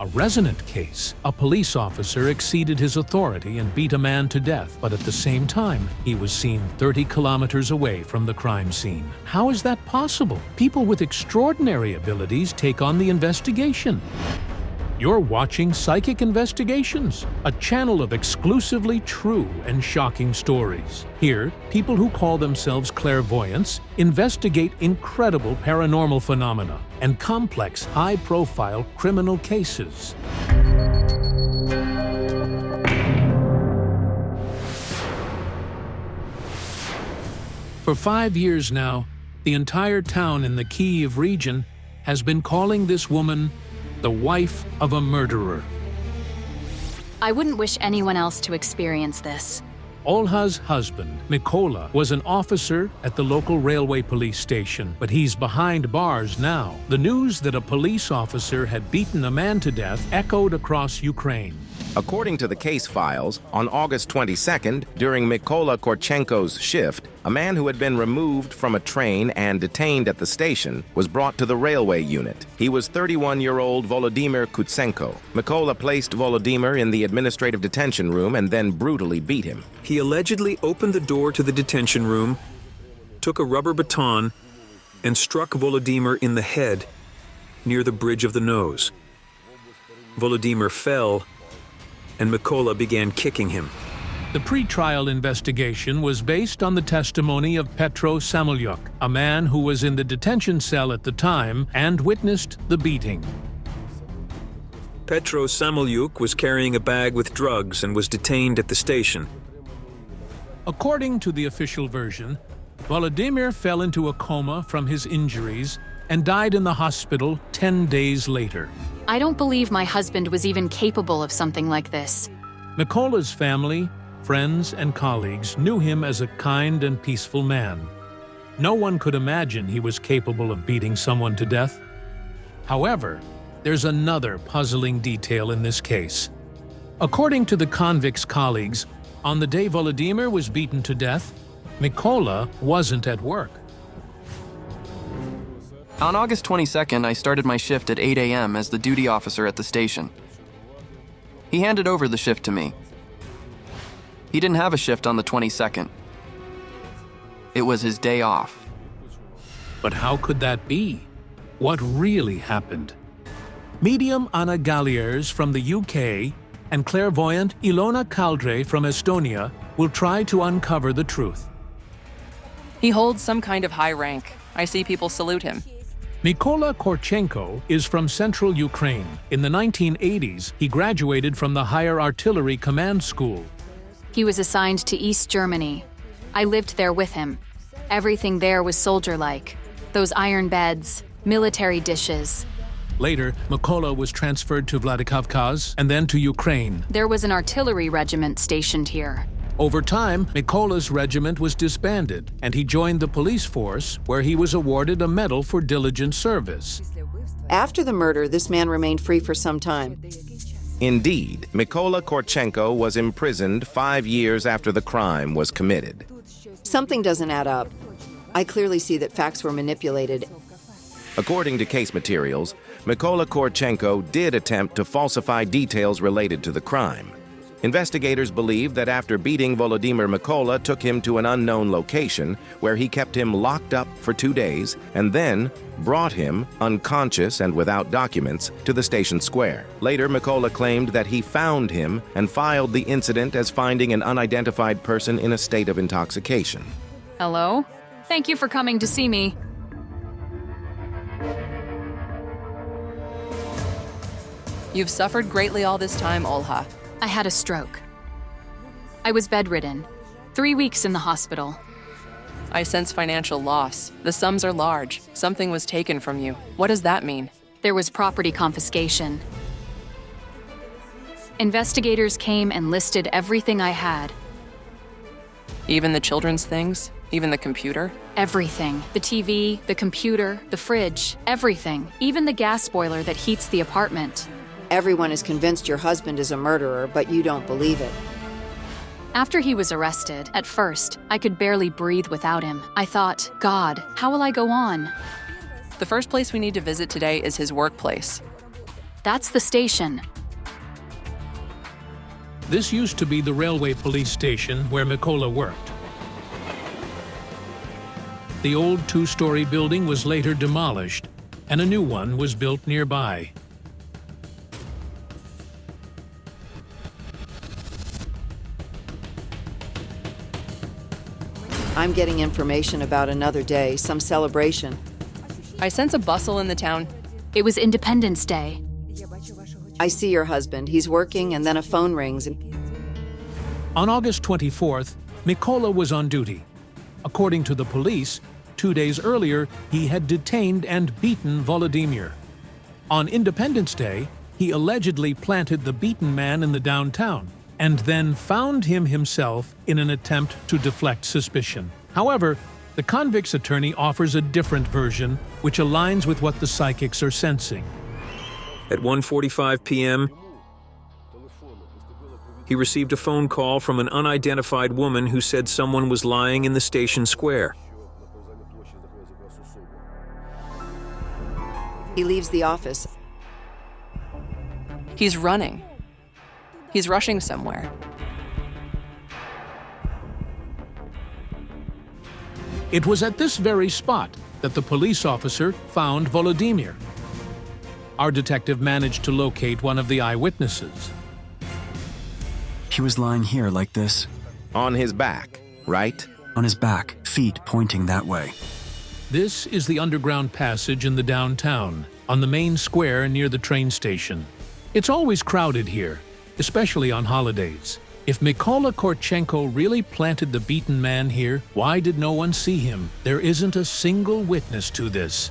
A resonant case. A police officer exceeded his authority and beat a man to death, but at the same time, he was seen 30 kilometers away from the crime scene. How is that possible? People with extraordinary abilities take on the investigation. You're watching Psychic Investigations, a channel of exclusively true and shocking stories. Here, people who call themselves clairvoyants investigate incredible paranormal phenomena and complex, high-profile criminal cases. For 5 years now, the entire town in the Kyiv region has been calling this woman the wife of a murderer. I wouldn't wish anyone else to experience this. Olha's husband, Mikola, was an officer at the local railway police station, but he's behind bars now. The news that a police officer had beaten a man to death echoed across Ukraine. According to the case files, on August 22nd, during Mikola Corenko's shift, a man who had been removed from a train and detained at the station was brought to the railway unit. He was 31-year-old Voladimir Kutsenko. Mikola placed Voladimir in the administrative detention room and then brutally beat him. He allegedly opened the door to the detention room, took a rubber baton, and struck Voladimir in the head near the bridge of the nose. Voladimir fell, and Mikola began kicking him. The pre-trial investigation was based on the testimony of Petro Samolyuk, a man who was in the detention cell at the time and witnessed the beating. Petro Samolyuk was carrying a bag with drugs and was detained at the station. According to the official version, Voladimir fell into a coma from his injuries and died in the hospital 10 days later. I don't believe my husband was even capable of something like this. Mikola's family, friends, and colleagues knew him as a kind and peaceful man. No one could imagine he was capable of beating someone to death. However, there's another puzzling detail in this case. According to the convict's colleagues, on the day Voladimir was beaten to death, Mikola wasn't at work. On August 22nd, I started my shift at 8 a.m. as the duty officer at the station. He handed over the shift to me. He didn't have a shift on the 22nd. It was his day off. But how could that be? What really happened? Medium Anna Galyers from the UK and clairvoyant Ilona Kaldre from Estonia will try to uncover the truth. He holds some kind of high rank. I see people salute him. Mikola Corenko is from central Ukraine. In the 1980s, he graduated from the Higher Artillery Command School. He was assigned to East Germany. I lived there with him. Everything there was soldier-like. Those iron beds, military dishes. Later, Mikola was transferred to Vladikavkaz and then to Ukraine. There was an artillery regiment stationed here. Over time, Mikola's regiment was disbanded, and he joined the police force, where he was awarded a medal for diligent service. After the murder, this man remained free for some time. Indeed, Mikola Corenko was imprisoned 5 years after the crime was committed. Something doesn't add up. I clearly see that facts were manipulated. According to case materials, Mikola Corenko did attempt to falsify details related to the crime. Investigators believe that after beating Voladimir, Mikola took him to an unknown location where he kept him locked up for 2 days and then brought him, unconscious and without documents, to the station square. Later, Mikola claimed that he found him and filed the incident as finding an unidentified person in a state of intoxication. Hello? Thank you for coming to see me. You've suffered greatly all this time, Olha. I had a stroke. I was bedridden. 3 weeks in the hospital. I sense financial loss. The sums are large. Something was taken from you. What does that mean? There was property confiscation. Investigators came and listed everything I had. Even the children's things? Even the computer? Everything. The TV, the computer, the fridge, everything. Even the gas boiler that heats the apartment. Everyone is convinced your husband is a murderer, but you don't believe it. After he was arrested, at first, I could barely breathe without him. I thought, God, how will I go on? The first place we need to visit today is his workplace. That's the station. This used to be the railway police station where Mikola worked. The old two-story building was later demolished, and a new one was built nearby. I'm getting information about another day, some celebration. I sense a bustle in the town. It was Independence Day. I see your husband. He's working, and then a phone rings. On August 24th, Mikola was on duty. According to the police, 2 days earlier, he had detained and beaten Voladimir. On Independence Day, he allegedly planted the beaten man in the downtown and then found him himself in an attempt to deflect suspicion. However, the convict's attorney offers a different version, which aligns with what the psychics are sensing. At 1:45 p.m., he received a phone call from an unidentified woman who said someone was lying in the station square. He leaves the office. He's running. He's rushing somewhere. It was at this very spot that the police officer found Voladimir. Our detective managed to locate one of the eyewitnesses. He was lying here like this. On his back, right? On his back, feet pointing that way. This is the underground passage in the downtown, on the main square near the train station. It's always crowded here, especially on holidays. If Mikola Corenko really planted the beaten man here, why did no one see him? There isn't a single witness to this.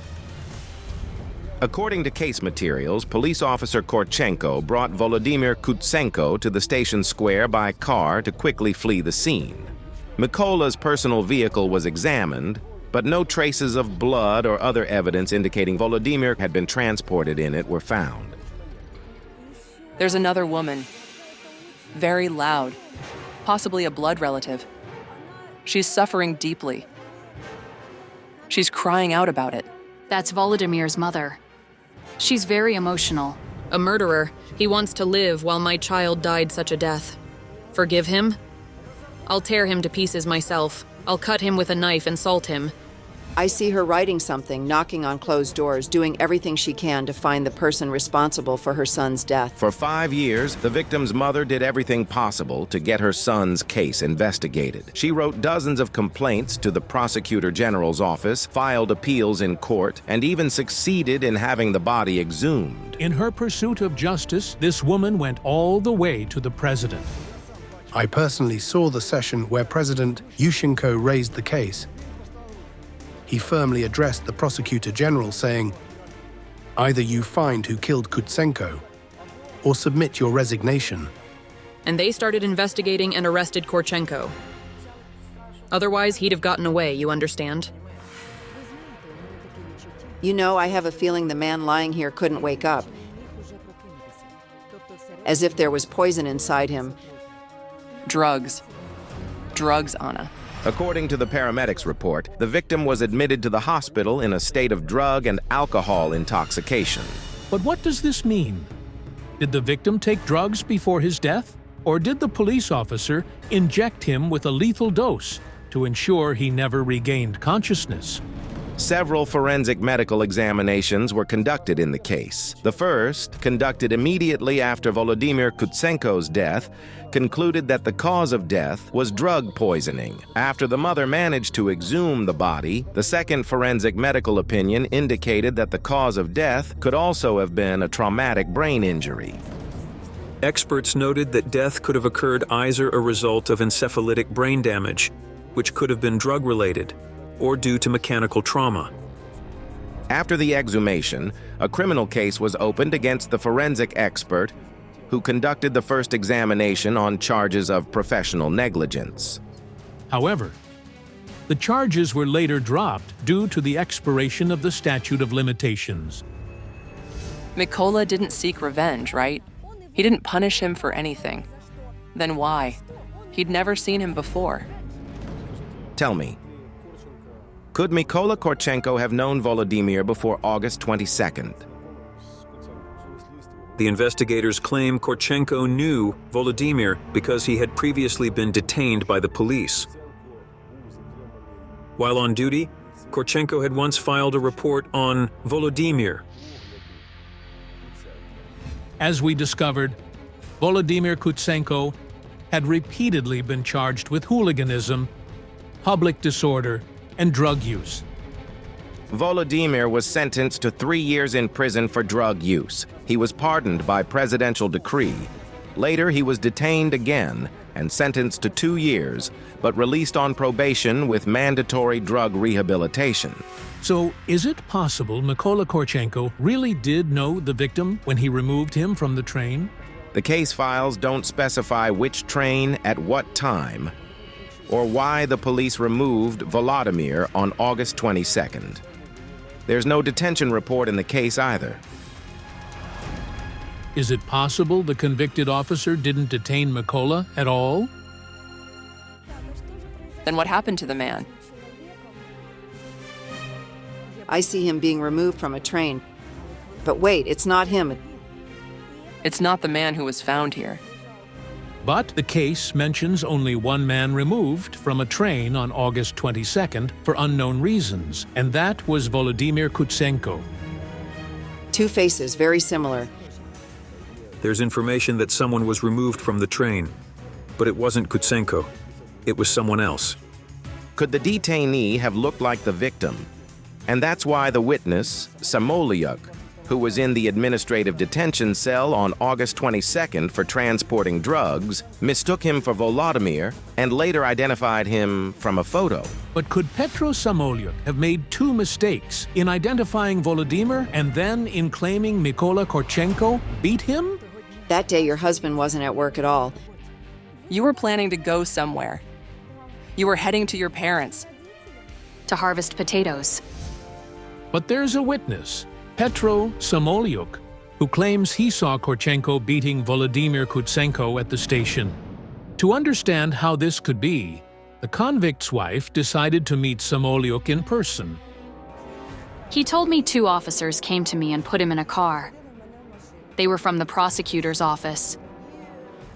According to case materials, police officer Corenko brought Voladimir Kutsenko to the station square by car to quickly flee the scene. Mikola's personal vehicle was examined, but no traces of blood or other evidence indicating Voladimir had been transported in it were found. There's another woman. Very loud. Possibly a blood relative. She's suffering deeply. She's crying out about it. That's Volodimir's mother. She's very emotional. A murderer. He wants to live while my child died such a death. Forgive him? I'll tear him to pieces myself. I'll cut him with a knife and salt him. I see her writing something, knocking on closed doors, doing everything she can to find the person responsible for her son's death. For 5 years, the victim's mother did everything possible to get her son's case investigated. She wrote dozens of complaints to the prosecutor general's office, filed appeals in court, and even succeeded in having the body exhumed. In her pursuit of justice, this woman went all the way to the president. I personally saw the session where President Yushchenko raised the case. He firmly addressed the prosecutor general saying, "Either you find who killed Kutsenko, or submit your resignation." And they started investigating and arrested Corenko. Otherwise, he'd have gotten away, you understand? You know, I have a feeling the man lying here couldn't wake up. As if there was poison inside him. Drugs. Drugs, Anna. According to the paramedics' report, the victim was admitted to the hospital in a state of drug and alcohol intoxication. But what does this mean? Did the victim take drugs before his death? Or did the police officer inject him with a lethal dose to ensure he never regained consciousness? Several forensic medical examinations were conducted in the case. The first, conducted immediately after Volodymyr Kutsenko's death, concluded that the cause of death was drug poisoning. After the mother managed to exhume the body, the second forensic medical opinion indicated that the cause of death could also have been a traumatic brain injury. Experts noted that death could have occurred either a result of encephalitic brain damage, which could have been drug-related, or due to mechanical trauma. After the exhumation, a criminal case was opened against the forensic expert who conducted the first examination on charges of professional negligence. However, the charges were later dropped due to the expiration of the statute of limitations. Mikola didn't seek revenge, right? He didn't punish him for anything. Then why? He'd never seen him before. Tell me, could Mikola Corenko have known Volodymyr before August 22nd? The investigators claim Corenko knew Voladimir because he had previously been detained by the police. While on duty, Corenko had once filed a report on Voladimir. As we discovered, Volodymyr Kutsenko had repeatedly been charged with hooliganism, public disorder, and drug use. Volodymyr was sentenced to 3 years in prison for drug use. He was pardoned by presidential decree. Later, he was detained again and sentenced to 2 years, but released on probation with mandatory drug rehabilitation. So, is it possible Mikola Corenko really did know the victim when he removed him from the train? The case files don't specify which train at what time, or why the police removed Volodymyr on August 22nd. There's no detention report in the case either. Is it possible the convicted officer didn't detain Mikola at all? Then what happened to the man? I see him being removed from a train. But wait, it's not him. It's not the man who was found here. But the case mentions only one man removed from a train on August 22nd for unknown reasons, and that was Volodymyr Kutsenko. 2 faces, very similar. There's information that someone was removed from the train, but it wasn't Kutsenko. It was someone else. Could the detainee have looked like the victim? And that's why the witness, Samolyuk, who was in the administrative detention cell on August 22nd for transporting drugs, mistook him for Volodymyr and later identified him from a photo. But could Petro Samolyuk have made 2 mistakes in identifying Volodymyr and then in claiming Mikola Corenko beat him? That day your husband wasn't at work at all. You were planning to go somewhere. You were heading to your parents. To harvest potatoes. But there's a witness, Petro Samolyuk, who claims he saw Corenko beating Volodymyr Kutsenko at the station. To understand how this could be, the convict's wife decided to meet Samolyuk in person. He told me 2 officers came to me and put him in a car. They were from the prosecutor's office,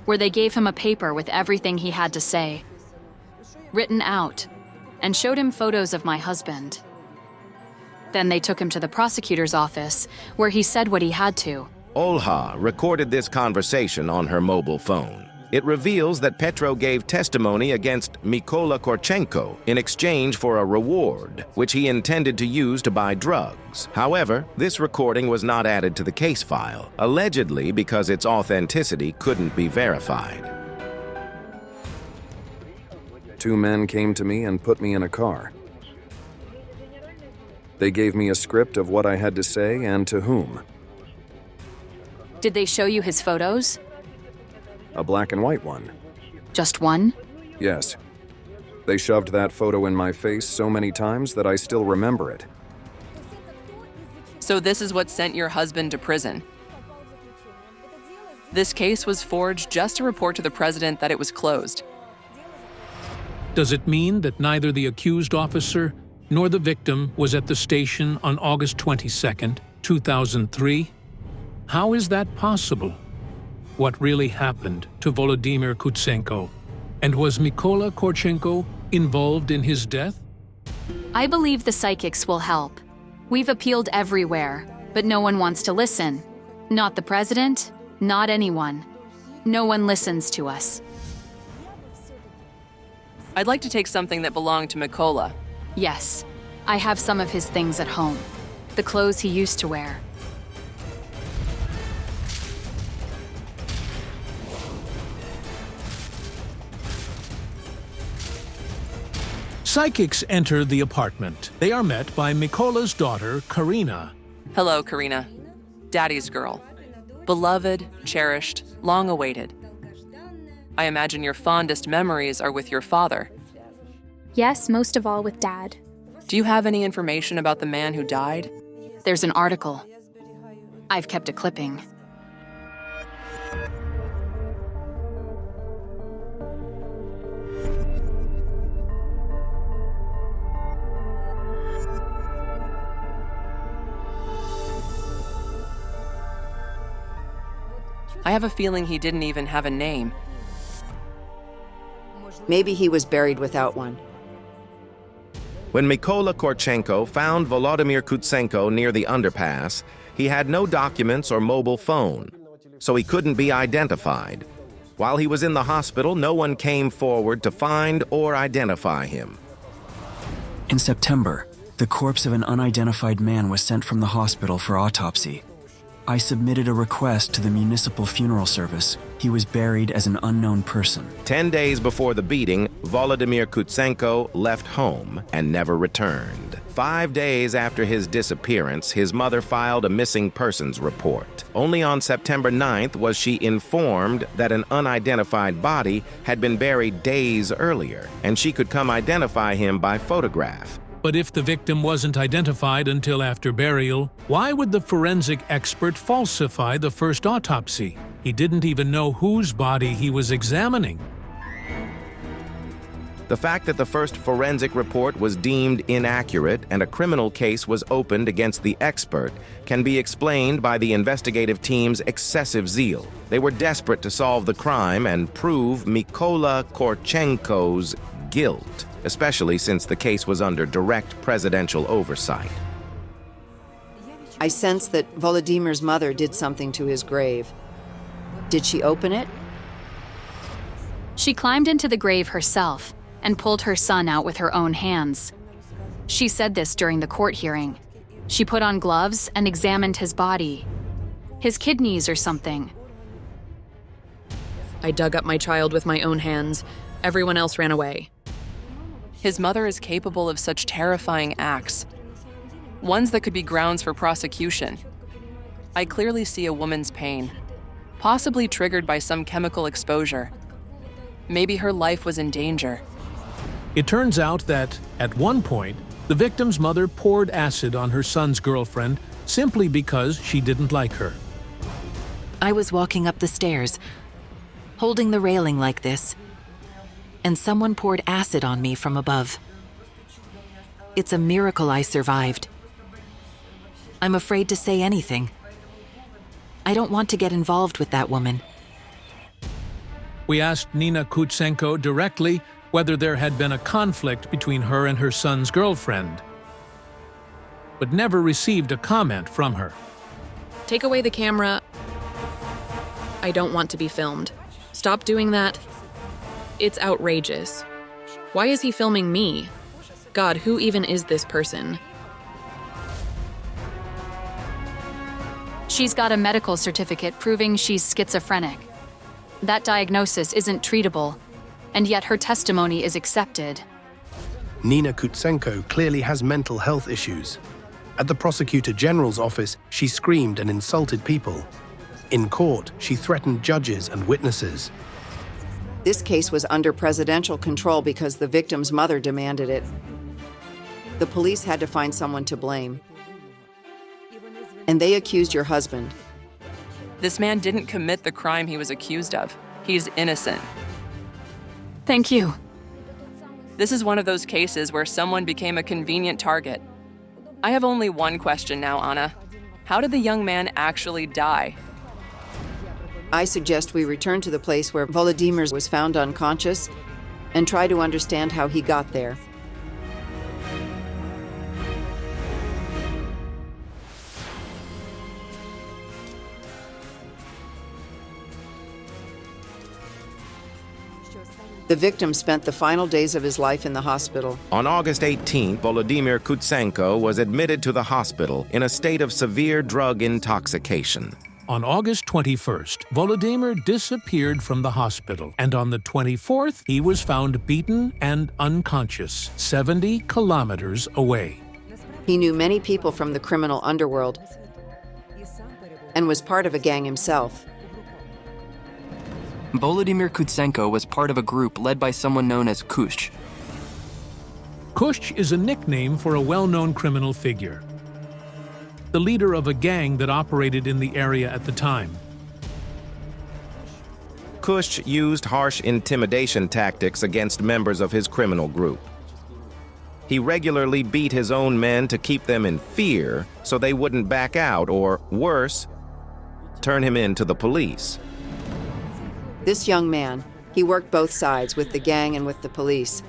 where they gave him a paper with everything he had to say, written out, and showed him photos of my husband. Then they took him to the prosecutor's office, where he said what he had to. Olha recorded this conversation on her mobile phone. It reveals that Petro gave testimony against Mikola Corenko in exchange for a reward, which he intended to use to buy drugs. However, this recording was not added to the case file, allegedly because its authenticity couldn't be verified. 2 men came to me and put me in a car. They gave me a script of what I had to say and to whom. Did they show you his photos? A black and white one. Just one? Yes. They shoved that photo in my face so many times that I still remember it. So this is what sent your husband to prison. This case was forged just to report to the president that it was closed. Does it mean that neither the accused officer nor the victim was at the station on August 22nd, 2003? How is that possible? What really happened to Volodymyr Kutsenko? And was Mikola Corenko involved in his death? I believe the psychics will help. We've appealed everywhere, but no one wants to listen. Not the president, not anyone. No one listens to us. I'd like to take something that belonged to Mikola. Yes, I have some of his things at home. The clothes he used to wear. Psychics enter the apartment. They are met by Mikola's daughter, Karina. Hello, Karina. Daddy's girl. Beloved, cherished, long awaited. I imagine your fondest memories are with your father. Yes, most of all with Dad. Do you have any information about the man who died? There's an article. I've kept a clipping. I have a feeling he didn't even have a name. Maybe he was buried without one. When Mikola Corenko found Volodymyr Kutsenko near the underpass, he had no documents or mobile phone, so he couldn't be identified. While he was in the hospital, no one came forward to find or identify him. In September, the corpse of an unidentified man was sent from the hospital for autopsy. I submitted a request to the municipal funeral service. He was buried as an unknown person. 10 days before the beating, Volodymyr Kutsenko left home and never returned. 5 days after his disappearance, his mother filed a missing persons report. Only on September 9th was she informed that an unidentified body had been buried days earlier, and she could come identify him by photograph. But if the victim wasn't identified until after burial, why would the forensic expert falsify the first autopsy? He didn't even know whose body he was examining. The fact that the first forensic report was deemed inaccurate and a criminal case was opened against the expert can be explained by the investigative team's excessive zeal. They were desperate to solve the crime and prove Mikola Corenko's guilt, especially since the case was under direct presidential oversight. I sense that Volodimir's mother did something to his grave. Did she open it? She climbed into the grave herself and pulled her son out with her own hands. She said this during the court hearing. She put on gloves and examined his body. His kidneys or something. I dug up my child with my own hands. Everyone else ran away. His mother is capable of such terrifying acts, ones that could be grounds for prosecution. I clearly see a woman's pain, possibly triggered by some chemical exposure. Maybe her life was in danger. It turns out that, at one point, the victim's mother poured acid on her son's girlfriend simply because she didn't like her. I was walking up the stairs, holding the railing like this, and someone poured acid on me from above. It's a miracle I survived. I'm afraid to say anything. I don't want to get involved with that woman. We asked Nina Kutsenko directly whether there had been a conflict between her and her son's girlfriend, but never received a comment from her. Take away the camera. I don't want to be filmed. Stop doing that. It's outrageous. Why is he filming me? God, who even is this person? She's got a medical certificate proving she's schizophrenic. That diagnosis isn't treatable, and yet her testimony is accepted. Nina Kutsenko clearly has mental health issues. At the Prosecutor General's office, she screamed and insulted people. In court, she threatened judges and witnesses. This case was under presidential control because the victim's mother demanded it. The police had to find someone to blame. And they accused your husband. This man didn't commit the crime he was accused of. He's innocent. Thank you. This is one of those cases where someone became a convenient target. I have only one question now, Anna. How did the young man actually die? I suggest we return to the place where Volodymyr was found unconscious and try to understand how he got there. The victim spent the final days of his life in the hospital. On August 18th, Volodymyr Kutsenko was admitted to the hospital in a state of severe drug intoxication. On August 21st, Volodymyr disappeared from the hospital, and on the 24th, he was found beaten and unconscious, 70 kilometers away. He knew many people from the criminal underworld and was part of a gang himself. Volodymyr Kutsenko was part of a group led by someone known as Kush. Kush is a nickname for a well-known criminal figure, the leader of a gang that operated in the area at the time. Kush used harsh intimidation tactics against members of his criminal group. He regularly beat his own men to keep them in fear so they wouldn't back out or, worse, turn him in to the police. This young man, he worked both sides, with the gang and with the police.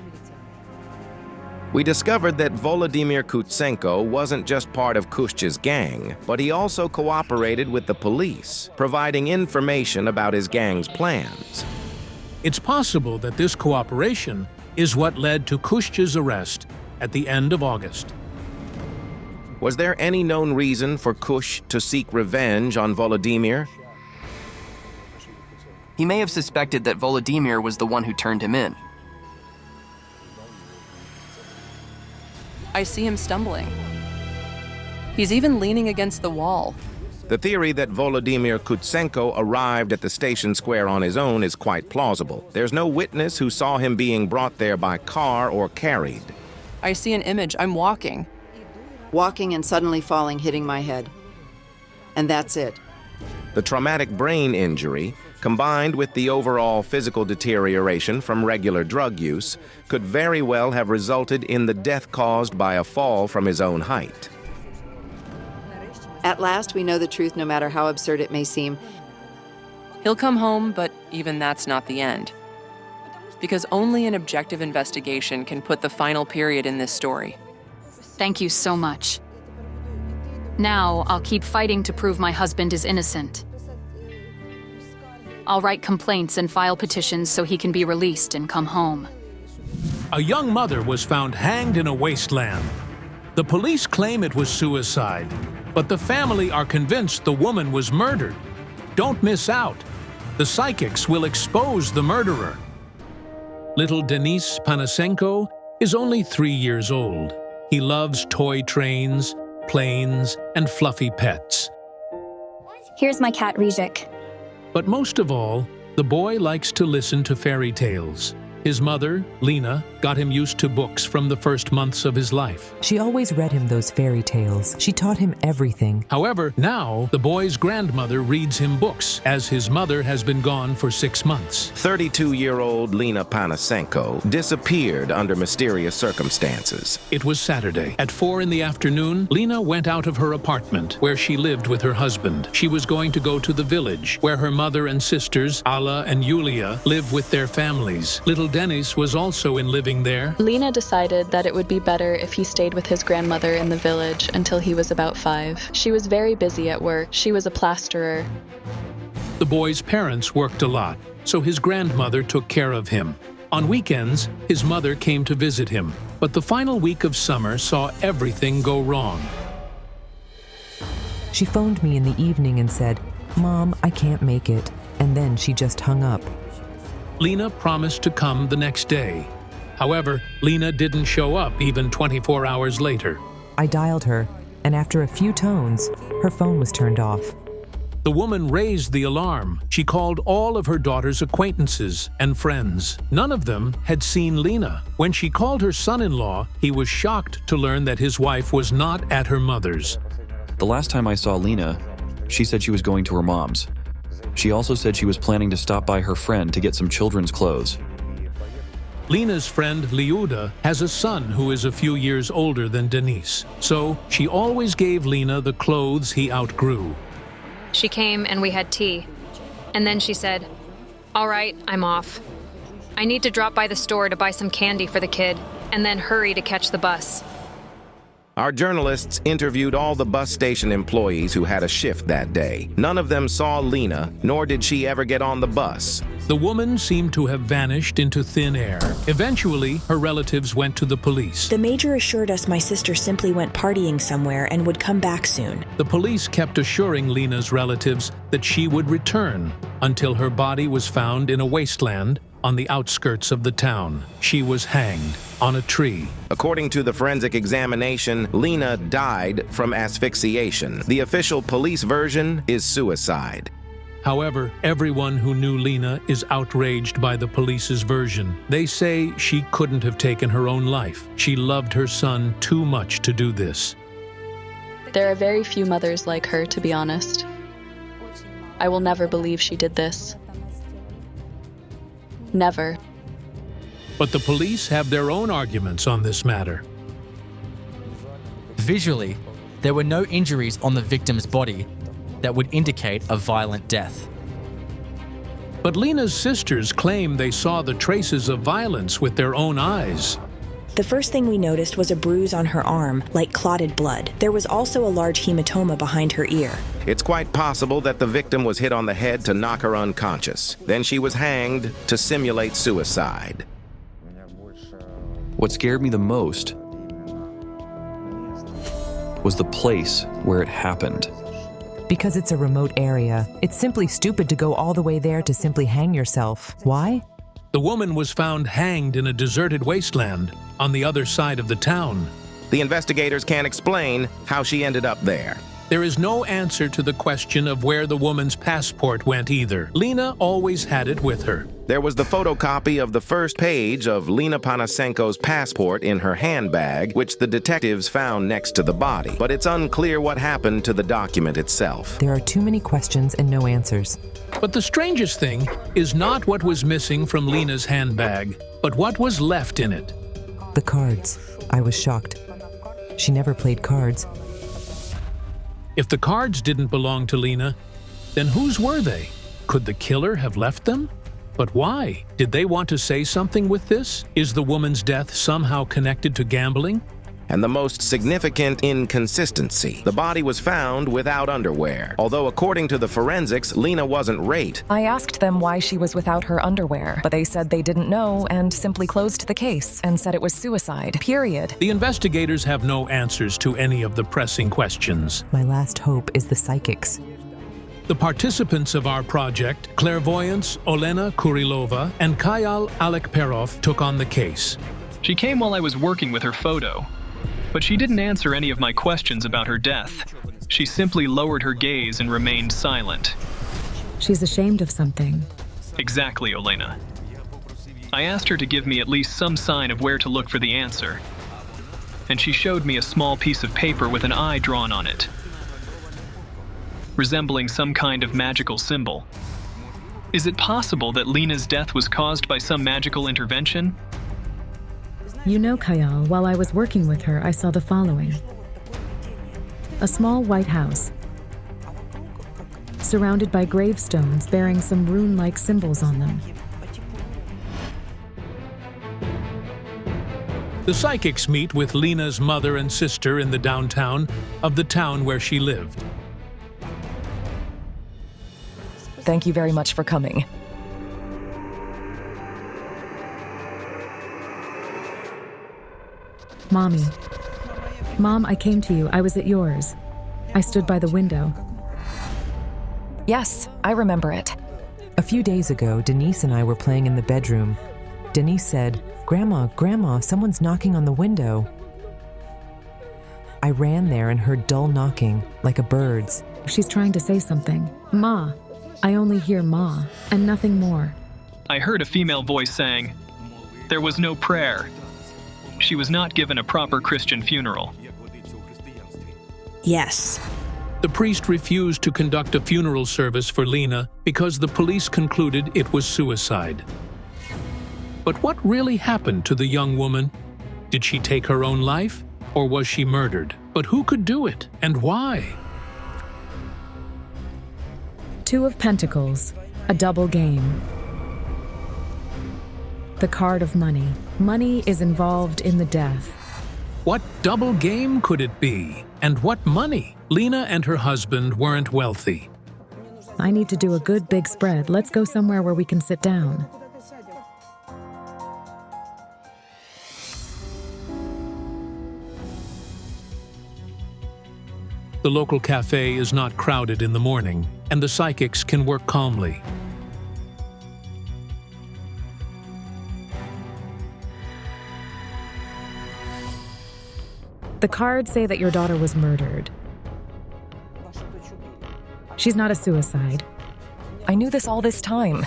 We discovered that Voladimir Kutsenko wasn't just part of Kushch's gang, but he also cooperated with the police, providing information about his gang's plans. It's possible that this cooperation is what led to Kushch's arrest at the end of August. Was there any known reason for Kush to seek revenge on Voladimir? He may have suspected that Voladimir was the one who turned him in. I see him stumbling. He's even leaning against the wall. The theory that Voladimir Kutsenko arrived at the station square on his own is quite plausible. There's no witness who saw him being brought there by car or carried. I see an image. I'm walking. Walking and suddenly falling, hitting my head. And that's it. The traumatic brain injury, combined with the overall physical deterioration from regular drug use, could very well have resulted in the death caused by a fall from his own height. At last, we know the truth, no matter how absurd it may seem. He'll come home, but even that's not the end. Because only an objective investigation can put the final period in this story. Thank you so much. Now, I'll keep fighting to prove my husband is innocent. I'll write complaints and file petitions so he can be released and come home. A young mother was found hanged in a wasteland. The police claim it was suicide, but the family are convinced the woman was murdered. Don't miss out. The psychics will expose the murderer. Little Lena Panosenko is only 3 years old. He loves toy trains, planes, and fluffy pets. Here's my cat, Rijik. But most of all, the boy likes to listen to fairy tales. His mother, Lena, got him used to books from the first months of his life. She always read him those fairy tales. She taught him everything. However, now the boy's grandmother reads him books, as his mother has been gone for 6 months. 32-year-old Lena Panosenko disappeared under mysterious circumstances. It was Saturday. At 4 in the afternoon, Lena went out of her apartment, where she lived with her husband. She was going to go to the village, where her mother and sisters, Alla and Julia, live with their families. Little Dennis was also living there. Lena decided that it would be better if he stayed with his grandmother in the village until he was about 5. She was very busy at work. She was a plasterer. The boy's parents worked a lot, so his grandmother took care of him. On weekends, his mother came to visit him, but the final week of summer saw everything go wrong. She phoned me in the evening and said, "Mom, I can't make it." And then she just hung up. Lena promised to come the next day. However, Lena didn't show up even 24 hours later. I dialed her, and after a few tones, her phone was turned off. The woman raised the alarm. She called all of her daughter's acquaintances and friends. None of them had seen Lena. When she called her son-in-law, he was shocked to learn that his wife was not at her mother's. The last time I saw Lena, she said she was going to her mom's. She also said she was planning to stop by her friend to get some children's clothes. Lena's friend Liuda has a son who is a few years older than Denise, so she always gave Lena the clothes he outgrew. She came and we had tea. And then she said, "All right, I'm off. I need to drop by the store to buy some candy for the kid, and then hurry to catch the bus." Our journalists interviewed all the bus station employees who had a shift that day. None of them saw Lena, nor did she ever get on the bus. The woman seemed to have vanished into thin air. Eventually, her relatives went to the police. The major assured us my sister simply went partying somewhere and would come back soon. The police kept assuring Lena's relatives that she would return until her body was found in a wasteland on the outskirts of the town. She was hanged on a tree. According to the forensic examination, Lena died from asphyxiation. The official police version is suicide. However, everyone who knew Lena is outraged by the police's version. They say she couldn't have taken her own life. She loved her son too much to do this. There are very few mothers like her, to be honest. I will never believe she did this. Never. But the police have their own arguments on this matter. Visually, there were no injuries on the victim's body that would indicate a violent death. But Lena's sisters claim they saw the traces of violence with their own eyes. The first thing we noticed was a bruise on her arm, like clotted blood. There was also a large hematoma behind her ear. It's quite possible that the victim was hit on the head to knock her unconscious. Then she was hanged to simulate suicide. What scared me the most was the place where it happened. Because it's a remote area, it's simply stupid to go all the way there to simply hang yourself. Why? The woman was found hanged in a deserted wasteland on the other side of the town. The investigators can't explain how she ended up there. There is no answer to the question of where the woman's passport went either. Lena always had it with her. There was the photocopy of the first page of Lena Panosenko's passport in her handbag, which the detectives found next to the body. But it's unclear what happened to the document itself. There are too many questions and no answers. But the strangest thing is not what was missing from Lena's handbag, but what was left in it. The cards. I was shocked. She never played cards. If the cards didn't belong to Lena, then whose were they? Could the killer have left them? But why? Did they want to say something with this? Is the woman's death somehow connected to gambling? And the most significant inconsistency, the body was found without underwear. Although according to the forensics, Lena wasn't raped. I asked them why she was without her underwear, but they said they didn't know and simply closed the case and said it was suicide, period. The investigators have no answers to any of the pressing questions. My last hope is the psychics. The participants of our project, clairvoyants Olena Kurilova and Kayal Alekperov, took on the case. She came while I was working with her photo. But she didn't answer any of my questions about her death. She simply lowered her gaze and remained silent. She's ashamed of something. Exactly, Olena. I asked her to give me at least some sign of where to look for the answer. And she showed me a small piece of paper with an eye drawn on it, resembling some kind of magical symbol. Is it possible that Lena's death was caused by some magical intervention? You know, Kayal, while I was working with her, I saw the following. A small white house, surrounded by gravestones bearing some rune-like symbols on them. The psychics meet with Lena's mother and sister in the downtown of the town where she lived. Thank you very much for coming. Mommy. Mom, I came to you. I was at yours. I stood by the window. Yes, I remember it. A few days ago, Denise and I were playing in the bedroom. Denise said, Grandma, someone's knocking on the window." I ran there and heard dull knocking, like a bird's. She's trying to say something. Ma. I only hear Ma, and nothing more. I heard a female voice saying, "There was no prayer. She was not given a proper Christian funeral." Yes. The priest refused to conduct a funeral service for Lena because the police concluded it was suicide. But what really happened to the young woman? Did she take her own life, or was she murdered? But who could do it, and why? Two of Pentacles, a double game. The card of money. Money is involved in the death. What double game could it be? And what money? Lena and her husband weren't wealthy. I need to do a good big spread. Let's go somewhere where we can sit down. The local cafe is not crowded in the morning, and the psychics can work calmly. The cards say that your daughter was murdered. She's not a suicide. I knew this all this time.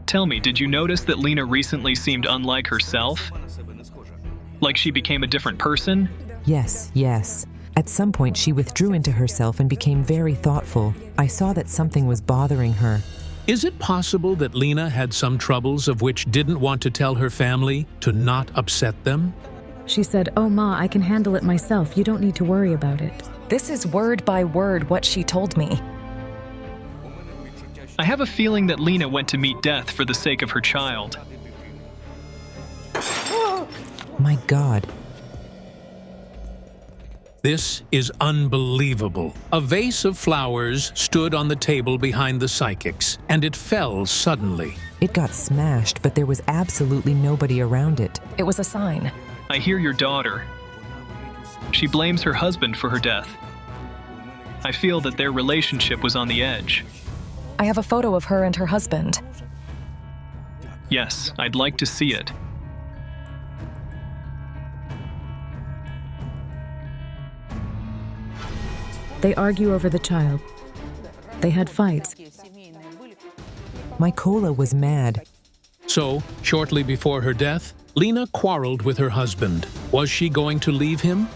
Tell me, did you notice that Lena recently seemed unlike herself? Like she became a different person? Yes. At some point, she withdrew into herself and became very thoughtful. I saw that something was bothering her. Is it possible that Lena had some troubles of which didn't want to tell her family to not upset them? She said, "Oh, Ma, I can handle it myself. You don't need to worry about it." This is word by word what she told me. I have a feeling that Lena went to meet death for the sake of her child. My God. This is unbelievable. A vase of flowers stood on the table behind the psychics, and it fell suddenly. It got smashed, but there was absolutely nobody around it. It was a sign. I hear your daughter. She blames her husband for her death. I feel that their relationship was on the edge. I have a photo of her and her husband. Yes, I'd like to see it. They argue over the child. They had fights. Mikola was mad. So, shortly before her death, Lena quarreled with her husband. Was she going to leave him?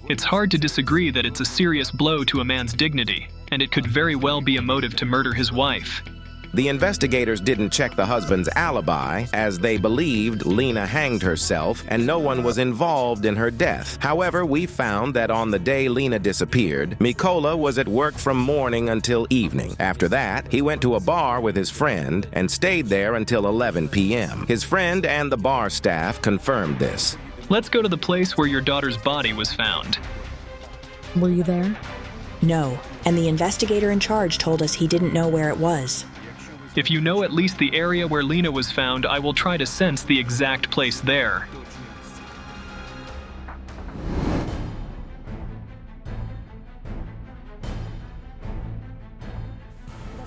It's hard to disagree that it's a serious blow to a man's dignity, and it could very well be a motive to murder his wife. The investigators didn't check the husband's alibi, as they believed Lena hanged herself and no one was involved in her death. However, we found that on the day Lena disappeared, Mikola was at work from morning until evening. After that, he went to a bar with his friend and stayed there until 11 p.m. His friend and the bar staff confirmed this. Let's go to the place where your daughter's body was found. Were you there? No, and the investigator in charge told us he didn't know where it was. If you know at least the area where Lena was found, I will try to sense the exact place there.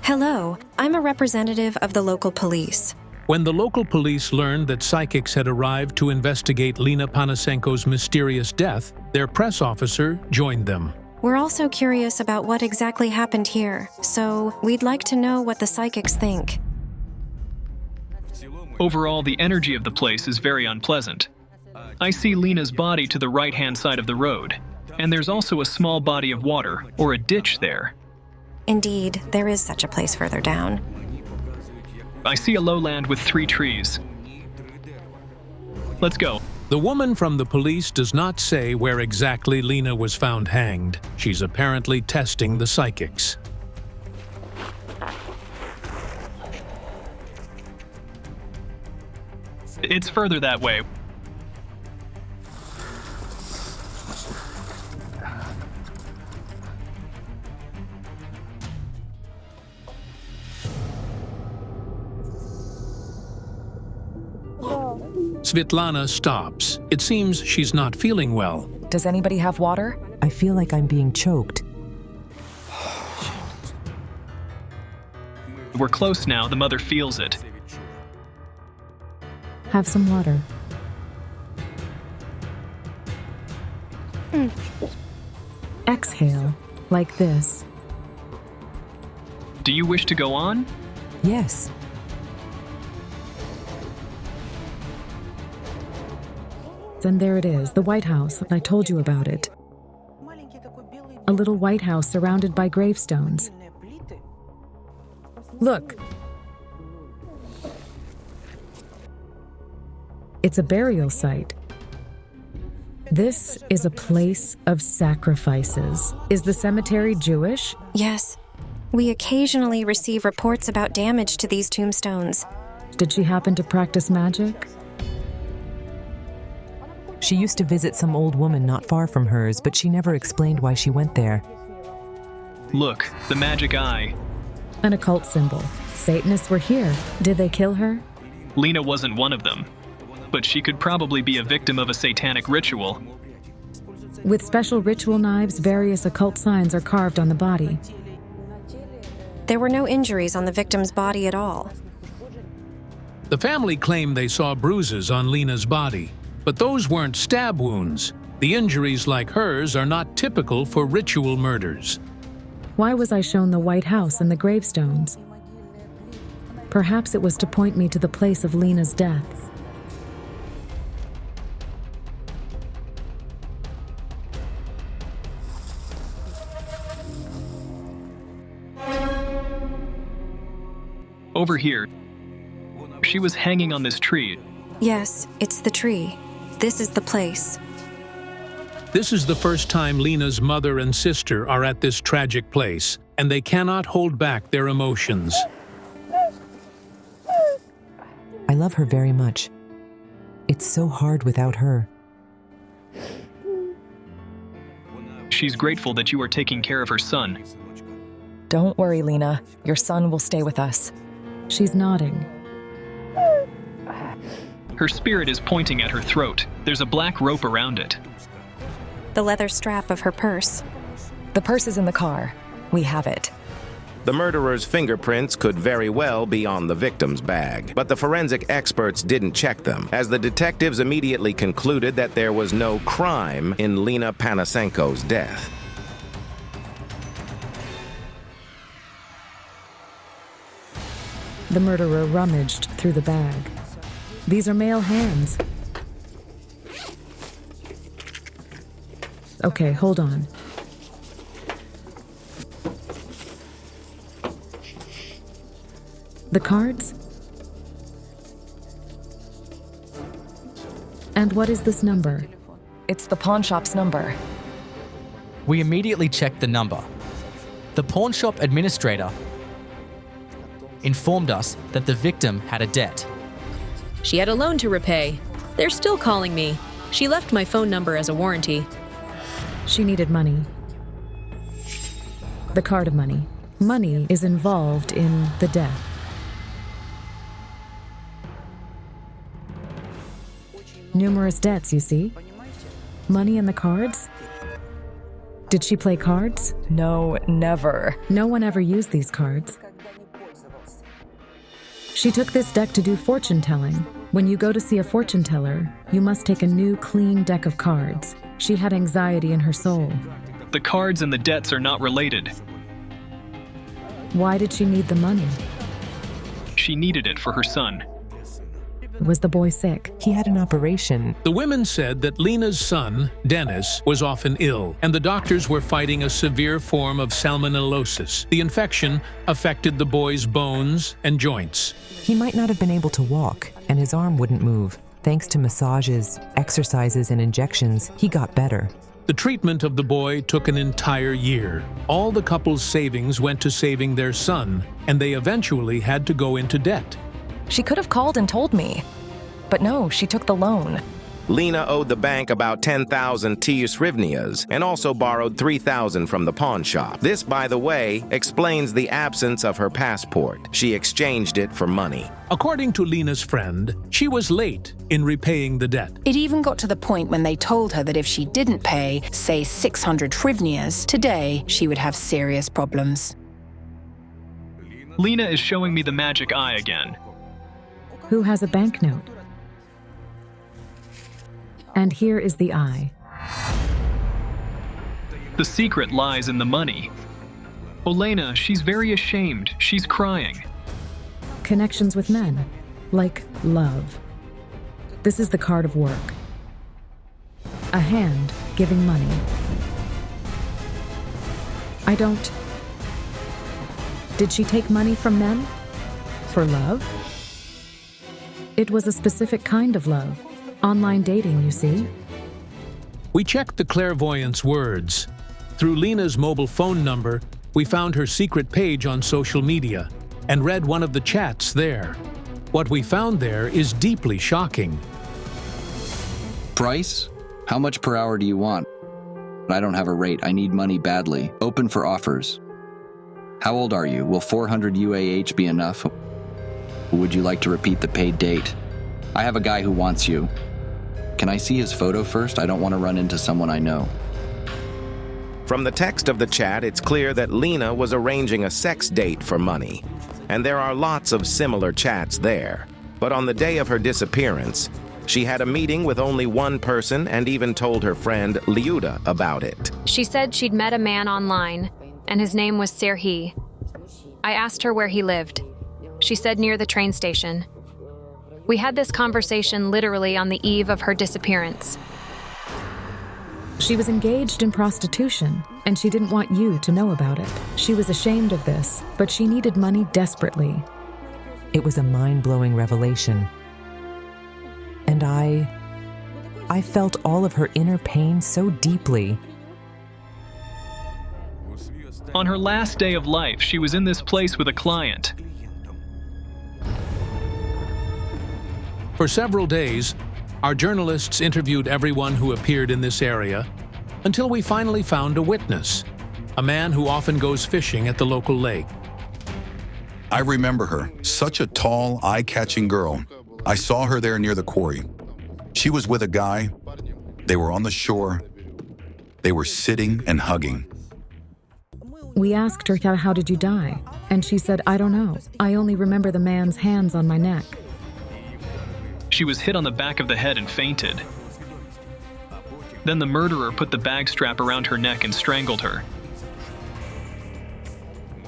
Hello, I'm a representative of the local police. When the local police learned that psychics had arrived to investigate Lena Panosenko's mysterious death, their press officer joined them. We're also curious about what exactly happened here, so we'd like to know what the psychics think. Overall, the energy of the place is very unpleasant. I see Lena's body to the right-hand side of the road, and there's also a small body of water, or a ditch there. Indeed, there is such a place further down. I see a lowland with 3 trees. Let's go. The woman from the police does not say where exactly Lena was found hanged. She's apparently testing the psychics. It's further that way. Svetlana stops. It seems she's not feeling well. Does anybody have water? I feel like I'm being choked. We're close now. The mother feels it. Have some water. Exhale, like this. Do you wish to go on? Yes. And there it is, the White House. I told you about it. A little white house surrounded by gravestones. Look. It's a burial site. This is a place of sacrifices. Is the cemetery Jewish? Yes. We occasionally receive reports about damage to these tombstones. Did she happen to practice magic? She used to visit some old woman not far from hers, but she never explained why she went there. Look, the magic eye. An occult symbol. Satanists were here. Did they kill her? Lena wasn't one of them, but she could probably be a victim of a satanic ritual. With special ritual knives, various occult signs are carved on the body. There were no injuries on the victim's body at all. The family claimed they saw bruises on Lena's body, but those weren't stab wounds. The injuries like hers are not typical for ritual murders. Why was I shown the White House and the gravestones? Perhaps it was to point me to the place of Lena's death. Over here. She was hanging on this tree. Yes, it's the tree. This is the place. This is the first time Lena's mother and sister are at this tragic place. and they cannot hold back their emotions. I love her very much. It's so hard without her. She's grateful that you are taking care of her son. Don't worry, Lena. Your son will stay with us. She's nodding. Her spirit is pointing at her throat. There's a black rope around it. The leather strap of her purse. The purse is in the car. We have it. The murderer's fingerprints could very well be on the victim's bag, but the forensic experts didn't check them, as the detectives immediately concluded that there was no crime in Lena Panosenko's death. The murderer rummaged through the bag. These are male hands. Okay, hold on. The cards? And what is this number? It's the pawn shop's number. We immediately checked the number. The pawn shop administrator informed us that the victim had a debt. She had a loan to repay. They're still calling me. She left my phone number as a warranty. She needed money. The card of money. Money is involved in the death. Numerous debts, you see. Money and the cards? Did she play cards? No, never. No one ever used these cards. She took this deck to do fortune telling. When you go to see a fortune teller, you must take a new, clean deck of cards. She had anxiety in her soul. The cards and the debts are not related. Why did she need the money? She needed it for her son. Was the boy sick? He had an operation. The women said that Lena's son, Dennis, was often ill, and the doctors were fighting a severe form of salmonellosis. The infection affected the boy's bones and joints. He might not have been able to walk, and his arm wouldn't move. Thanks to massages, exercises, and injections, he got better. The treatment of the boy took an entire year. All the couple's savings went to saving their son, and they eventually had to go into debt. She could have called and told me. But no, she took the loan. Lena owed the bank about 10,000 Ts hryvnias and also borrowed 3,000 from the pawn shop. This, by the way, explains the absence of her passport. She exchanged it for money. According to Lena's friend, she was late in repaying the debt. It even got to the point when they told her that if she didn't pay, say 600 hryvnias, today she would have serious problems. Lena is showing me the magic eye again. Who has a banknote? And here is the eye. The secret lies in the money. Olena, she's very ashamed. She's crying. Connections with men, like love. This is the card of work. A hand giving money. I don't... Did she take money from men? For love? It was a specific kind of love. Online dating, you see. We checked the clairvoyant's words. Through Lena's mobile phone number, we found her secret page on social media and read one of the chats there. What we found there is deeply shocking. Price? How much per hour do you want? I don't have a rate. I need money badly. Open for offers. How old are you? Will 400 UAH be enough? Would you like to repeat the paid date? I have a guy who wants you. Can I see his photo first? I don't want to run into someone I know. From the text of the chat, it's clear that Lena was arranging a sex date for money. And there are lots of similar chats there. But on the day of her disappearance, she had a meeting with only one person and even told her friend Liuda about it. She said she'd met a man online, and his name was Serhiy. I asked her where he lived. She said near the train station. We had this conversation literally on the eve of her disappearance. She was engaged in prostitution, and she didn't want you to know about it. She was ashamed of this, but she needed money desperately. It was a mind-blowing revelation. And I felt all of her inner pain so deeply. On her last day of life, she was in this place with a client. For several days, our journalists interviewed everyone who appeared in this area until we finally found a witness, a man who often goes fishing at the local lake. I remember her, such a tall, eye-catching girl. I saw her there near the quarry. She was with a guy. They were on the shore. They were sitting and hugging. We asked her, how did you die? And she said, I don't know. I only remember the man's hands on my neck. She was hit on the back of the head and fainted. Then the murderer put the bag strap around her neck and strangled her.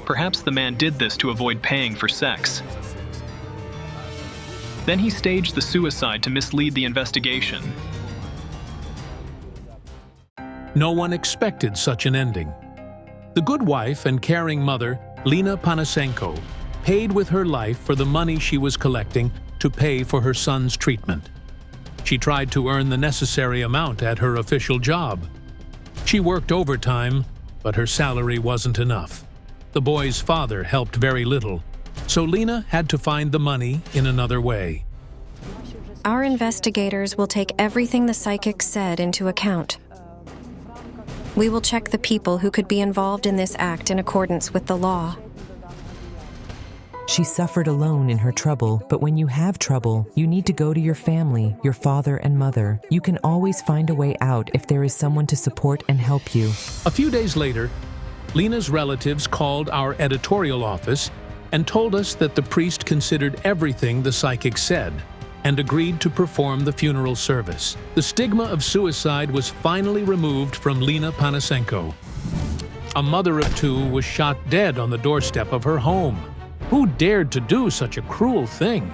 Perhaps the man did this to avoid paying for sex. Then he staged the suicide to mislead the investigation. No one expected such an ending. The good wife and caring mother, Lena Panosenko, paid with her life for the money she was collecting to pay for her son's treatment. She tried to earn the necessary amount at her official job. She worked overtime, but her salary wasn't enough. The boy's father helped very little, so Lena had to find the money in another way. Our investigators will take everything the psychic said into account. We will check the people who could be involved in this act in accordance with the law. She suffered alone in her trouble, but when you have trouble, you need to go to your family, your father and mother. You can always find a way out if there is someone to support and help you. A few days later, Lena's relatives called our editorial office and told us that the priest considered everything the psychic said and agreed to perform the funeral service. The stigma of suicide was finally removed from Lena Panosenko. A mother of two was shot dead on the doorstep of her home. Who dared to do such a cruel thing?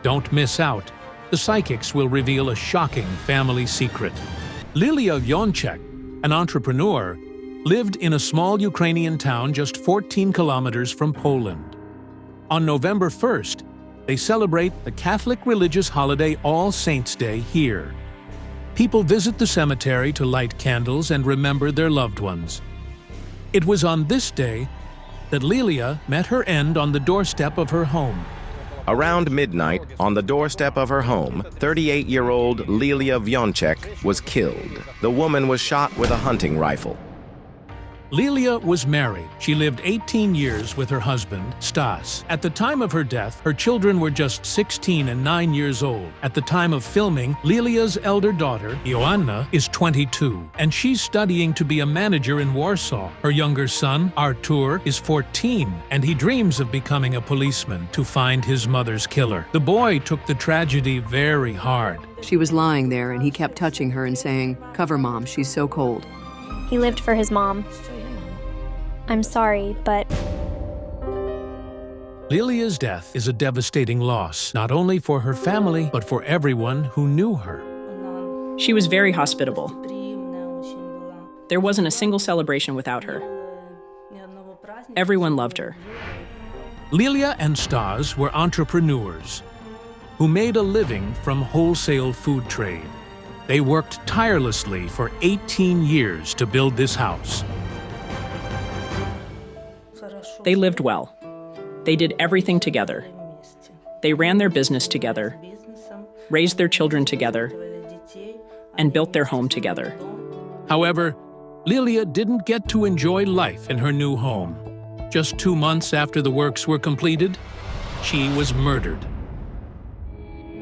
Don't miss out. The psychics will reveal a shocking family secret. Lilia Vonek, an entrepreneur, lived in a small Ukrainian town just 14 kilometers from Poland. On November 1st, they celebrate the Catholic religious holiday All Saints' Day here. People visit the cemetery to light candles and remember their loved ones. It was on this day that Lilia met her end on the doorstep of her home. Around midnight, on the doorstep of her home, 38-year-old Lilia Vonek was killed. The woman was shot with a hunting rifle. Lilia was married. She lived 18 years with her husband, Stas. At the time of her death, her children were just 16 and 9 years old. At the time of filming, Lilia's elder daughter, Ilona, is 22, and she's studying to be a manager in Warsaw. Her younger son, Artur, is 14, and he dreams of becoming a policeman to find his mother's killer. The boy took the tragedy very hard. She was lying there, and he kept touching her and saying, "Cover, Mom, she's so cold." He lived for his mom. I'm sorry, but... Lilia's death is a devastating loss, not only for her family, but for everyone who knew her. She was very hospitable. There wasn't a single celebration without her. Everyone loved her. Lilia and Stas were entrepreneurs who made a living from wholesale food trade. They worked tirelessly for 18 years to build this house. They lived well. They did everything together. They ran their business together, raised their children together, and built their home together. However, Lilia didn't get to enjoy life in her new home. Just 2 months after the works were completed, she was murdered.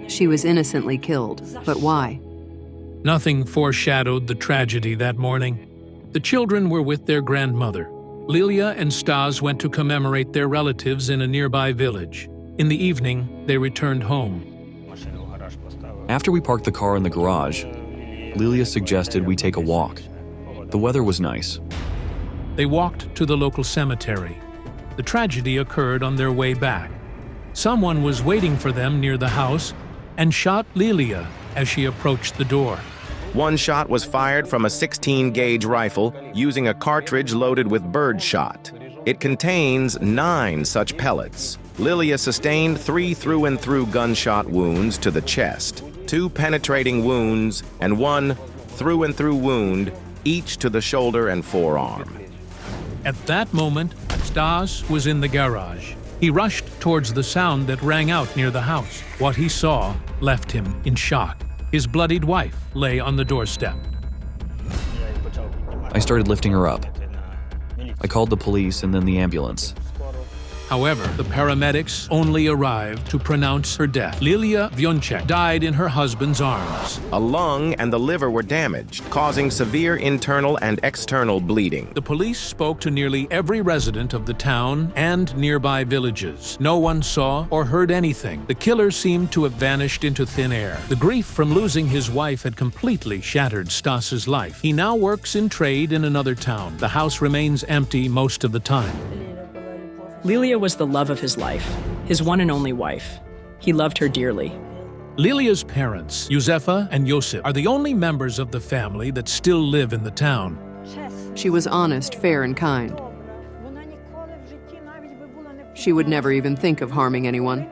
She was innocently killed, but why? Nothing foreshadowed the tragedy that morning. The children were with their grandmother. Lilia and Stas went to commemorate their relatives in a nearby village. In the evening, they returned home. After we parked the car in the garage, Lilia suggested we take a walk. The weather was nice. They walked to the local cemetery. The tragedy occurred on their way back. Someone was waiting for them near the house and shot Lilia as she approached the door. One shot was fired from a 16-gauge rifle using a cartridge loaded with bird shot. It contains 9 such pellets. Lilia sustained 3 through-and-through gunshot wounds to the chest, 2 penetrating wounds, and 1 through-and-through wound, each to the shoulder and forearm. At that moment, Stas was in the garage. He rushed towards the sound that rang out near the house. What he saw left him in shock. His bloodied wife lay on the doorstep. I started lifting her up. I called the police and then the ambulance. However, the paramedics only arrived to pronounce her death. Lilia Vonek died in her husband's arms. A lung and the liver were damaged, causing severe internal and external bleeding. The police spoke to nearly every resident of the town and nearby villages. No one saw or heard anything. The killer seemed to have vanished into thin air. The grief from losing his wife had completely shattered Stas's life. He now works in trade in another town. The house remains empty most of the time. Lilia was the love of his life, his one and only wife. He loved her dearly. Lilia's parents, Josefa and Josip, are the only members of the family that still live in the town. She was honest, fair, and kind. She would never even think of harming anyone.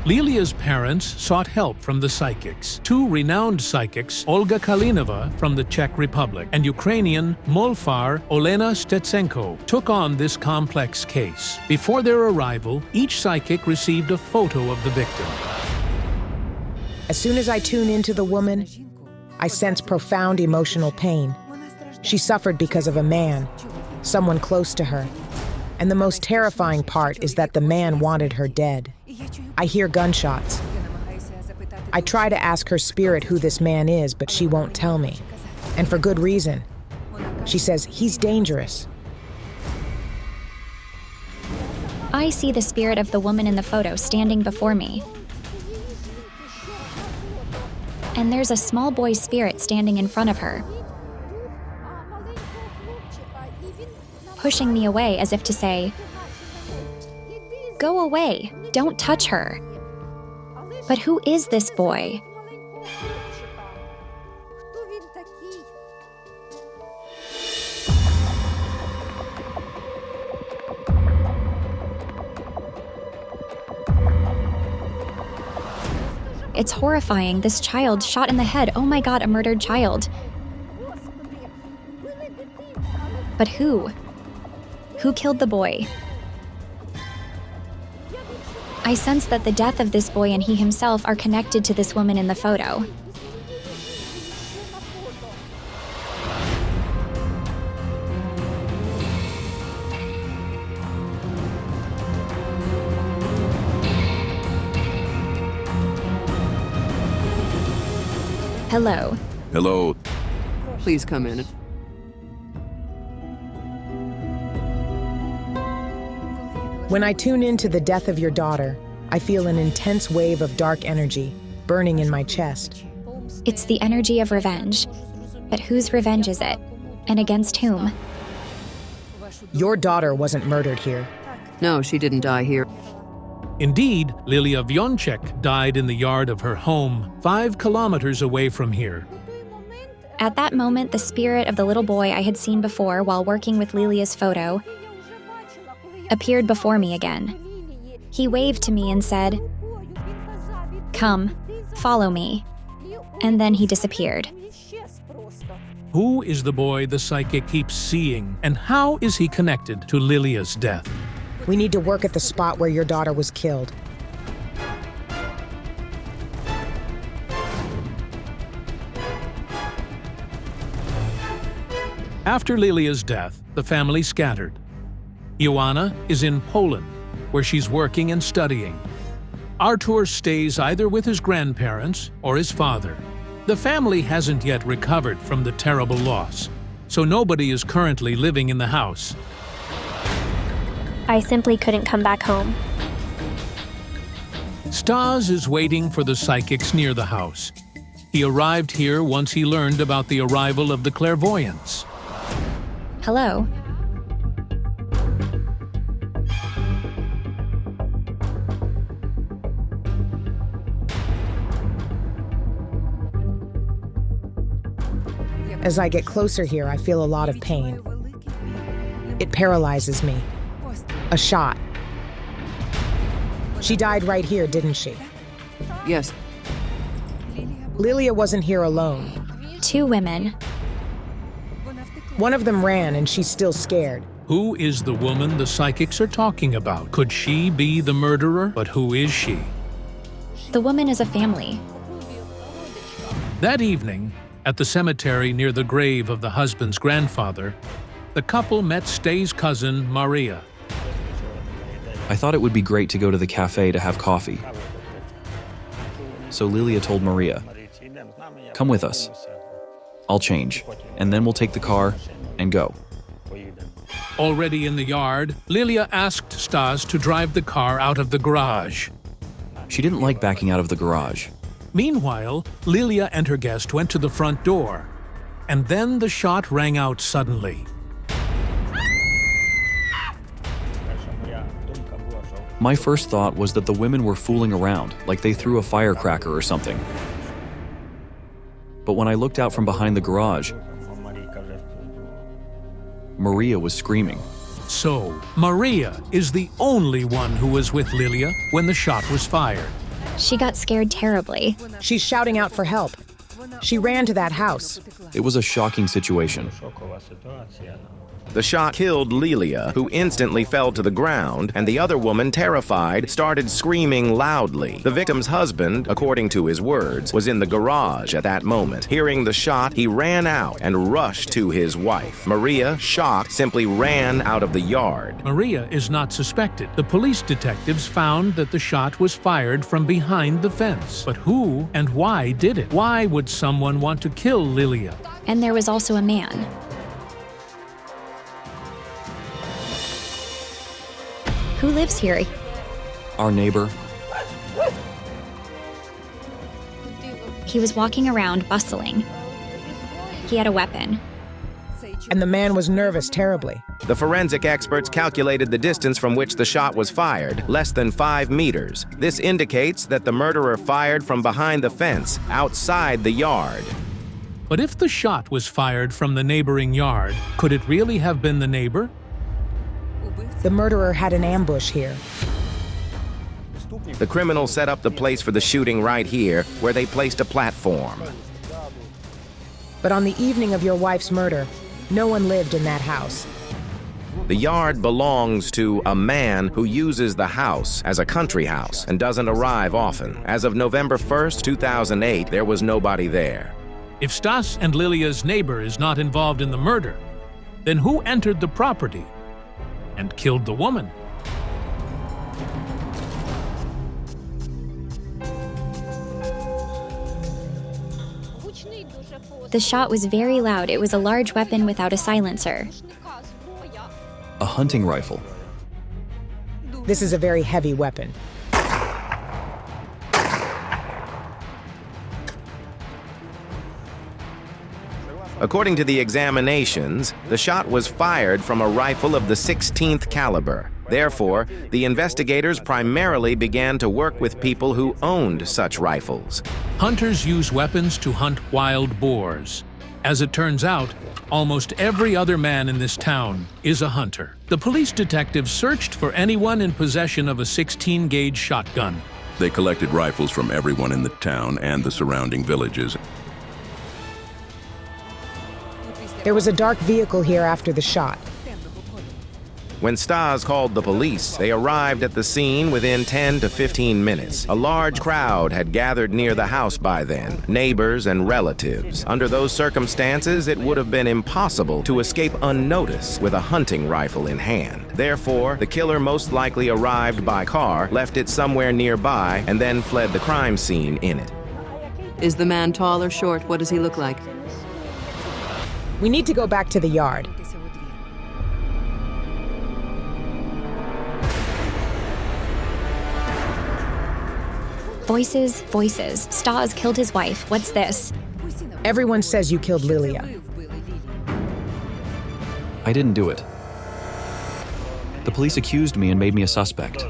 Lilia's parents sought help from the psychics. Two renowned psychics, Olga Kalinova from the Czech Republic and Ukrainian Molfar Lena Panosenko, took on this complex case. Before their arrival, each psychic received a photo of the victim. As soon as I tune into the woman, I sense profound emotional pain. She suffered because of a man, someone close to her. And the most terrifying part is that the man wanted her dead. I hear gunshots. I try to ask her spirit who this man is, but she won't tell me. And for good reason. She says he's dangerous. I see the spirit of the woman in the photo standing before me. And there's a small boy's spirit standing in front of her, pushing me away as if to say, "Go away, don't touch her." But who is this boy? It's horrifying. This child shot in the head. Oh my God, a murdered child. But who? Who killed the boy? I sense that the death of this boy and he himself are connected to this woman in the photo. Hello. Hello. Please come in. When I tune into the death of your daughter, I feel an intense wave of dark energy burning in my chest. It's the energy of revenge. But whose revenge is it? And against whom? Your daughter wasn't murdered here. No, she didn't die here. Indeed, Lilia Vonek died in the yard of her home, 5 kilometers away from here. At that moment, the spirit of the little boy I had seen before while working with Lilia's photo appeared before me again. He waved to me and said, "Come, follow me." And then he disappeared. Who is the boy the psychic keeps seeing, and how is he connected to Lilia's death? We need to work at the spot where your daughter was killed. After Lilia's death, the family scattered. Ilona is in Poland, where she's working and studying. Artur stays either with his grandparents or his father. The family hasn't yet recovered from the terrible loss, so nobody is currently living in the house. I simply couldn't come back home. Stas is waiting for the psychics near the house. He arrived here once he learned about the arrival of the clairvoyants. Hello. As I get closer here, I feel a lot of pain. It paralyzes me. A shot. She died right here, didn't she? Yes. Lilia wasn't here alone. 2 women. One of them ran, and she's still scared. Who is the woman the psychics are talking about? Could she be the murderer? But who is she? The woman is a family. That evening, at the cemetery near the grave of the husband's grandfather, the couple met Stay's cousin, Maria. I thought it would be great to go to the cafe to have coffee. So Lilia told Maria, "Come with us. I'll change, and then we'll take the car and go." Already in the yard, Lilia asked Stas to drive the car out of the garage. She didn't like backing out of the garage. Meanwhile, Lilia and her guest went to the front door, and then the shot rang out suddenly. My first thought was that the women were fooling around, like they threw a firecracker or something. But when I looked out from behind the garage, Maria was screaming. So, Maria is the only one who was with Lilia when the shot was fired. She got scared terribly. She's shouting out for help. She ran to that house. It was a shocking situation. The shot killed Lilia, who instantly fell to the ground, and the other woman, terrified, started screaming loudly. The victim's husband, according to his words, was in the garage at that moment. Hearing the shot, he ran out and rushed to his wife. Maria, shocked, simply ran out of the yard. Maria is not suspected. The police detectives found that the shot was fired from behind the fence. But who and why did it? Why would someone want to kill Lilia? And there was also a man. Who lives here? Our neighbor. He was walking around, bustling. He had a weapon. And the man was nervous terribly. The forensic experts calculated the distance from which the shot was fired, less than 5 meters. This indicates that the murderer fired from behind the fence, outside the yard. But if the shot was fired from the neighboring yard, could it really have been the neighbor? The murderer had an ambush here. The criminals set up the place for the shooting right here, where they placed a platform. But on the evening of your wife's murder, no one lived in that house. The yard belongs to a man who uses the house as a country house and doesn't arrive often. As of November 1st, 2008, there was nobody there. If Stas and Lilia's neighbor is not involved in the murder, then who entered the property and killed the woman? The shot was very loud. It was a large weapon without a silencer. A hunting rifle. This is a very heavy weapon. According to the examinations, the shot was fired from a rifle of the 16th caliber. Therefore, the investigators primarily began to work with people who owned such rifles. Hunters use weapons to hunt wild boars. As it turns out, almost every other man in this town is a hunter. The police detectives searched for anyone in possession of a 16-gauge shotgun. They collected rifles from everyone in the town and the surrounding villages. There was a dark vehicle here after the shot. When Stas called the police, they arrived at the scene within 10 to 15 minutes. A large crowd had gathered near the house by then, neighbors and relatives. Under those circumstances, it would have been impossible to escape unnoticed with a hunting rifle in hand. Therefore, the killer most likely arrived by car, left it somewhere nearby, and then fled the crime scene in it. Is the man tall or short? What does he look like? We need to go back to the yard. Voices, voices. Stas killed his wife. What's this? Everyone says you killed Lilia. I didn't do it. The police accused me and made me a suspect.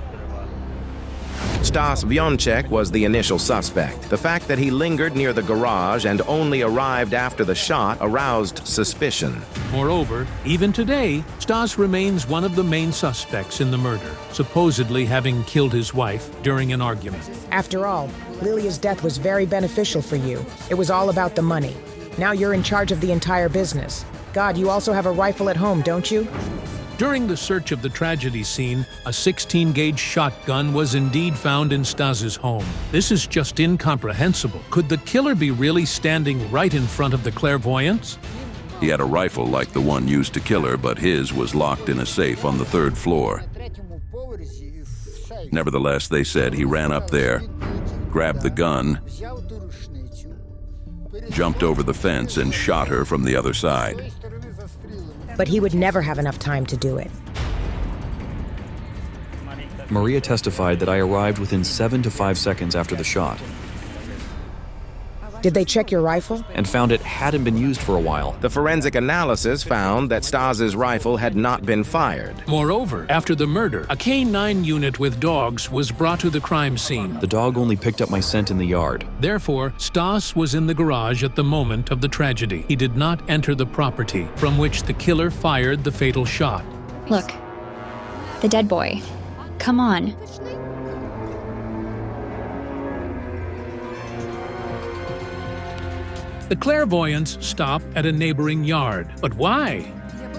Stas Vonek was the initial suspect. The fact that he lingered near the garage and only arrived after the shot aroused suspicion. Moreover, even today, Stas remains one of the main suspects in the murder, supposedly having killed his wife during an argument. After all, Lilia's death was very beneficial for you. It was all about the money. Now you're in charge of the entire business. God, you also have a rifle at home, don't you? During the search of the tragedy scene, a 16-gauge shotgun was indeed found in Stas's home. This is just incomprehensible. Could the killer be really standing right in front of the clairvoyants? He had a rifle like the one used to kill her, but his was locked in a safe on the 3rd floor. Nevertheless, they said he ran up there, grabbed the gun, jumped over the fence, and shot her from the other side. But he would never have enough time to do it. Maria testified that I arrived within 7 to 5 seconds after the shot Did they check your rifle? and found it hadn't been used for a while. The forensic analysis found that Stas's rifle had not been fired. Moreover, after the murder, a K-9 unit with dogs was brought to the crime scene. The dog only picked up my scent in the yard. Therefore, Stas was in the garage at the moment of the tragedy. He did not enter the property from which the killer fired the fatal shot. Look, the dead boy. Come on. The clairvoyants stop at a neighboring yard. But why?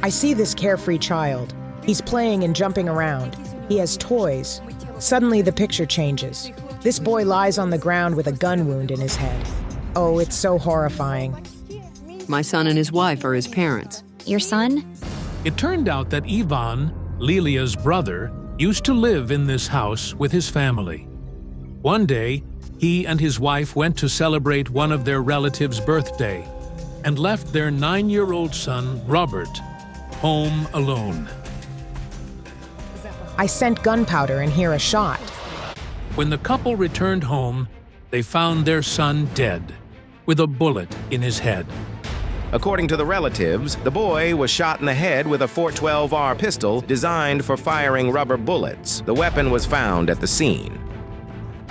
I see this carefree child. He's playing and jumping around. He has toys. Suddenly the picture changes. This boy lies on the ground with a gun wound in his head. Oh, it's so horrifying. My son and his wife are his parents. Your son? It turned out that Ivan, Lilia's brother, used to live in this house with his family. One day, he and his wife went to celebrate one of their relatives' birthday and left their 9-year-old son, Robert, home alone. I scent gunpowder and hear a shot. When the couple returned home, they found their son dead, with a bullet in his head. According to the relatives, the boy was shot in the head with a .412R pistol designed for firing rubber bullets. The weapon was found at the scene.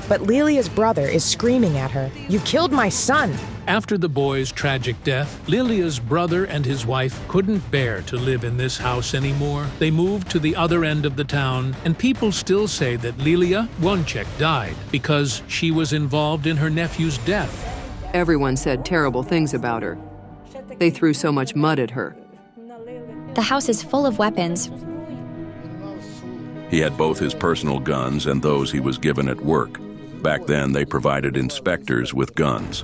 But Lilia's brother is screaming at her, "You killed my son!" After the boy's tragic death, Lilia's brother and his wife couldn't bear to live in this house anymore. They moved to the other end of the town, and people still say that Lilia Vonek died because she was involved in her nephew's death. Everyone said terrible things about her. They threw so much mud at her. The house is full of weapons. He had both his personal guns and those he was given at work. Back then, they provided inspectors with guns.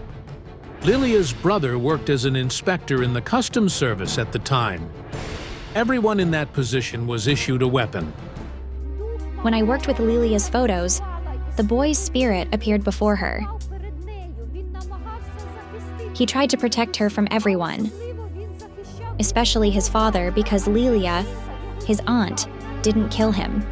Lilia's brother worked as an inspector in the customs service at the time. Everyone in that position was issued a weapon. When I worked with Lilia's photos, the boy's spirit appeared before her. He tried to protect her from everyone, especially his father, because Lilia, his aunt, didn't kill him.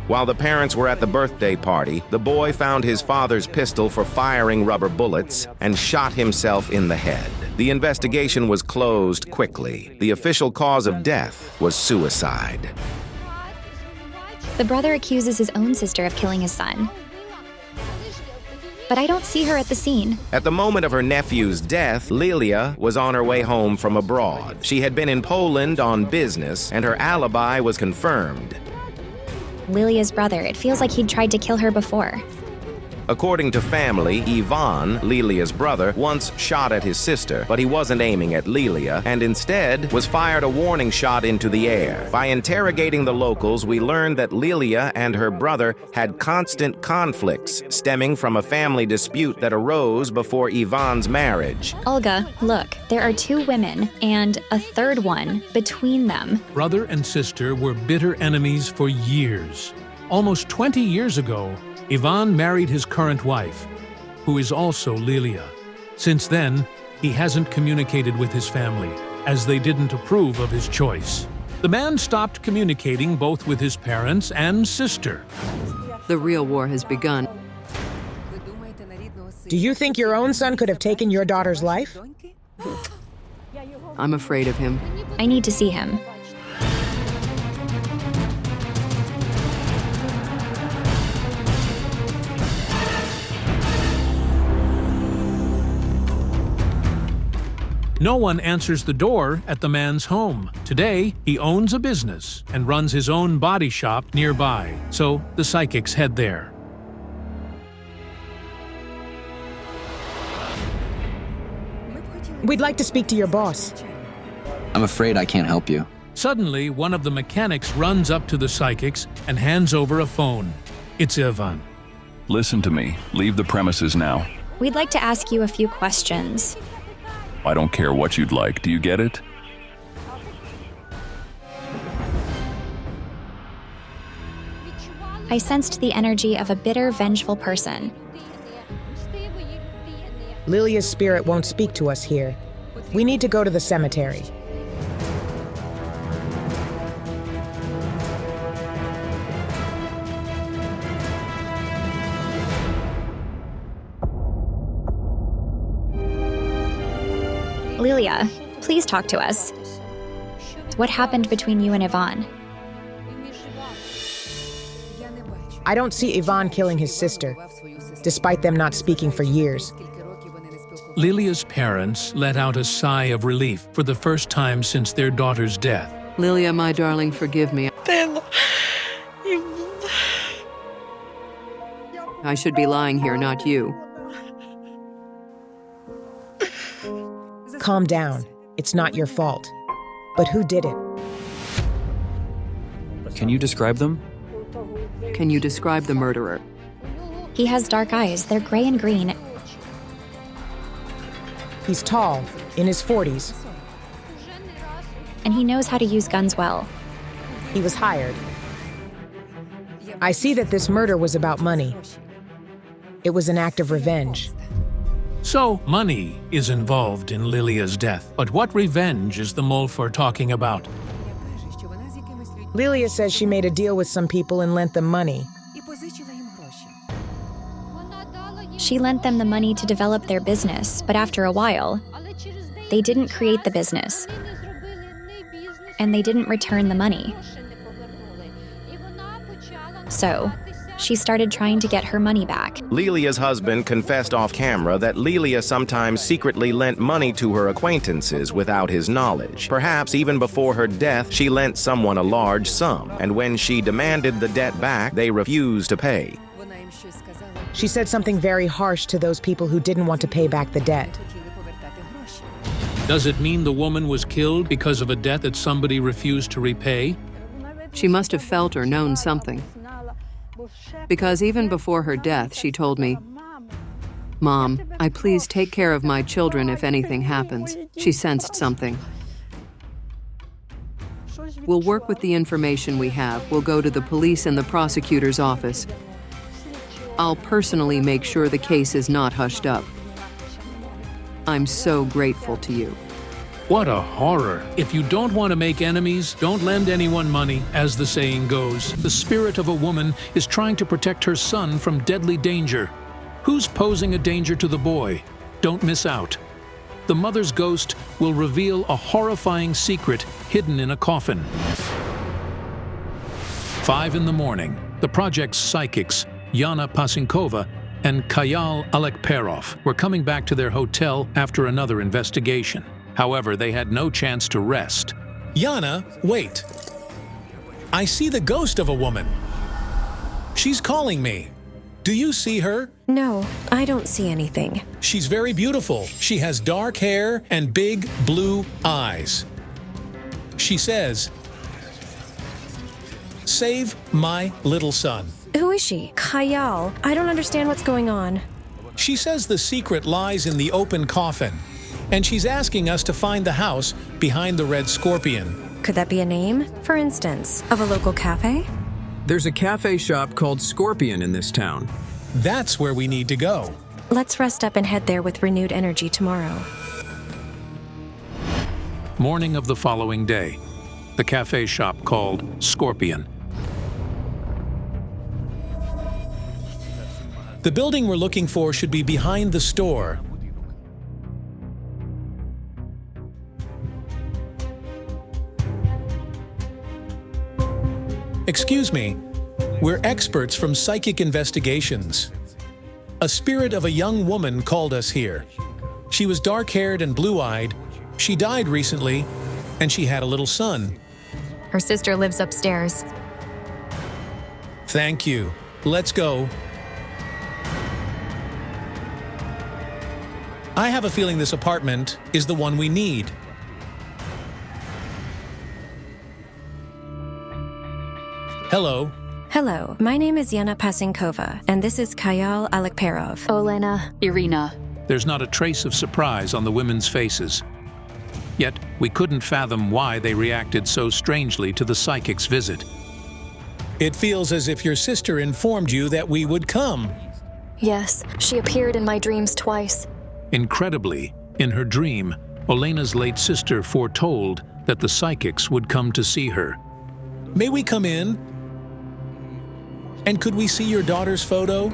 While the parents were at the birthday party, the boy found his father's pistol for firing rubber bullets and shot himself in the head. The investigation was closed quickly. The official cause of death was suicide. The brother accuses his own sister of killing his son. But I don't see her at the scene. At the moment of her nephew's death, Lilia was on her way home from abroad. She had been in Poland on business, and her alibi was confirmed. Lilia's brother, it feels like he'd tried to kill her before. According to family, Ivan, Lilia's brother, once shot at his sister, but he wasn't aiming at Lilia, and instead was fired a warning shot into the air. By interrogating the locals, we learned that Lilia and her brother had constant conflicts stemming from a family dispute that arose before Ivan's marriage. Olga, look, there are 2 women and a third one between them. Brother and sister were bitter enemies for years. Almost 20 years ago, Ivan married his current wife, who is also Lilia. Since then, he hasn't communicated with his family, as they didn't approve of his choice. The man stopped communicating both with his parents and sister. The real war has begun. Do you think your own son could have taken your daughter's life? I'm afraid of him. I need to see him. No one answers the door at the man's home. Today, he owns a business and runs his own body shop nearby, so the psychics head there. We'd like to speak to your boss. I'm afraid I can't help you. Suddenly, one of the mechanics runs up to the psychics and hands over a phone. It's Ivan. Listen to me. Leave the premises now. We'd like to ask you a few questions. I don't care what you'd like. Do you get it? I sensed the energy of a bitter, vengeful person. Lilia's spirit won't speak to us here. We need to go to the cemetery. Lilia, please talk to us. What happened between you and Ivan? I don't see Ivan killing his sister, despite them not speaking for years. Lilia's parents let out a sigh of relief for the first time since their daughter's death. Lilia, my darling, forgive me. I should be lying here, not you. Calm down. It's not your fault. But who did it? Can you describe them? Can you describe the murderer? He has dark eyes. They're gray and green. He's tall, in his 40s. And he knows how to use guns well. He was hired. I see that this murder was about money. It was an act of revenge. So, money is involved in Lilia's death. But what revenge is the Molfor talking about? Lilia says she made a deal with some people and lent them money. She lent them the money to develop their business, but after a while, they didn't create the business. And they didn't return the money. So, she started trying to get her money back. Lilia's husband confessed off camera that Lilia sometimes secretly lent money to her acquaintances without his knowledge. Perhaps even before her death, she lent someone a large sum, and when she demanded the debt back, they refused to pay. She said something very harsh to those people who didn't want to pay back the debt. Does it mean the woman was killed because of a debt that somebody refused to repay? She must have felt or known something. Because even before her death, she told me, "Mom, I please take care of my children if anything happens." She sensed something. We'll work with the information we have. We'll go to the police and the prosecutor's office. I'll personally make sure the case is not hushed up. I'm so grateful to you. What a horror. If you don't want to make enemies, don't lend anyone money, as the saying goes. The spirit of a woman is trying to protect her son from deadly danger. Who's posing a danger to the boy? Don't miss out. The mother's ghost will reveal a horrifying secret hidden in a coffin. 5 in the morning, the project's psychics, Lena Panosenko and Kayal Alekperov, were coming back to their hotel after another investigation. However, they had no chance to rest. Yana, wait. I see the ghost of a woman. She's calling me. Do you see her? No, I don't see anything. She's very beautiful. She has dark hair and big blue eyes. She says, "Save my little son." Who is she? Kayal. I don't understand what's going on. She says the secret lies in the open coffin, and she's asking us to find the house behind the red scorpion. Could that be a name, for instance, of a local cafe? There's a cafe shop called Scorpion in this town. That's where we need to go. Let's rest up and head there with renewed energy tomorrow. Morning of the following day, the cafe shop called Scorpion. The building we're looking for should be behind the store. Excuse me, we're experts from psychic investigations. A spirit of a young woman called us here. She was dark-haired and blue-eyed. She died recently, and she had a little son. Her sister lives upstairs. Thank you. Let's go. I have a feeling this apartment is the one we need. Hello. Hello, my name is Lena Panosenko, and this is Kayal Alekperov. Olena. Irina. There's not a trace of surprise on the women's faces. Yet, we couldn't fathom why they reacted so strangely to the psychic's visit. It feels as if your sister informed you that we would come. Yes, she appeared in my dreams twice. Incredibly, in her dream, Olena's late sister foretold that the psychics would come to see her. May we come in? And could we see your daughter's photo?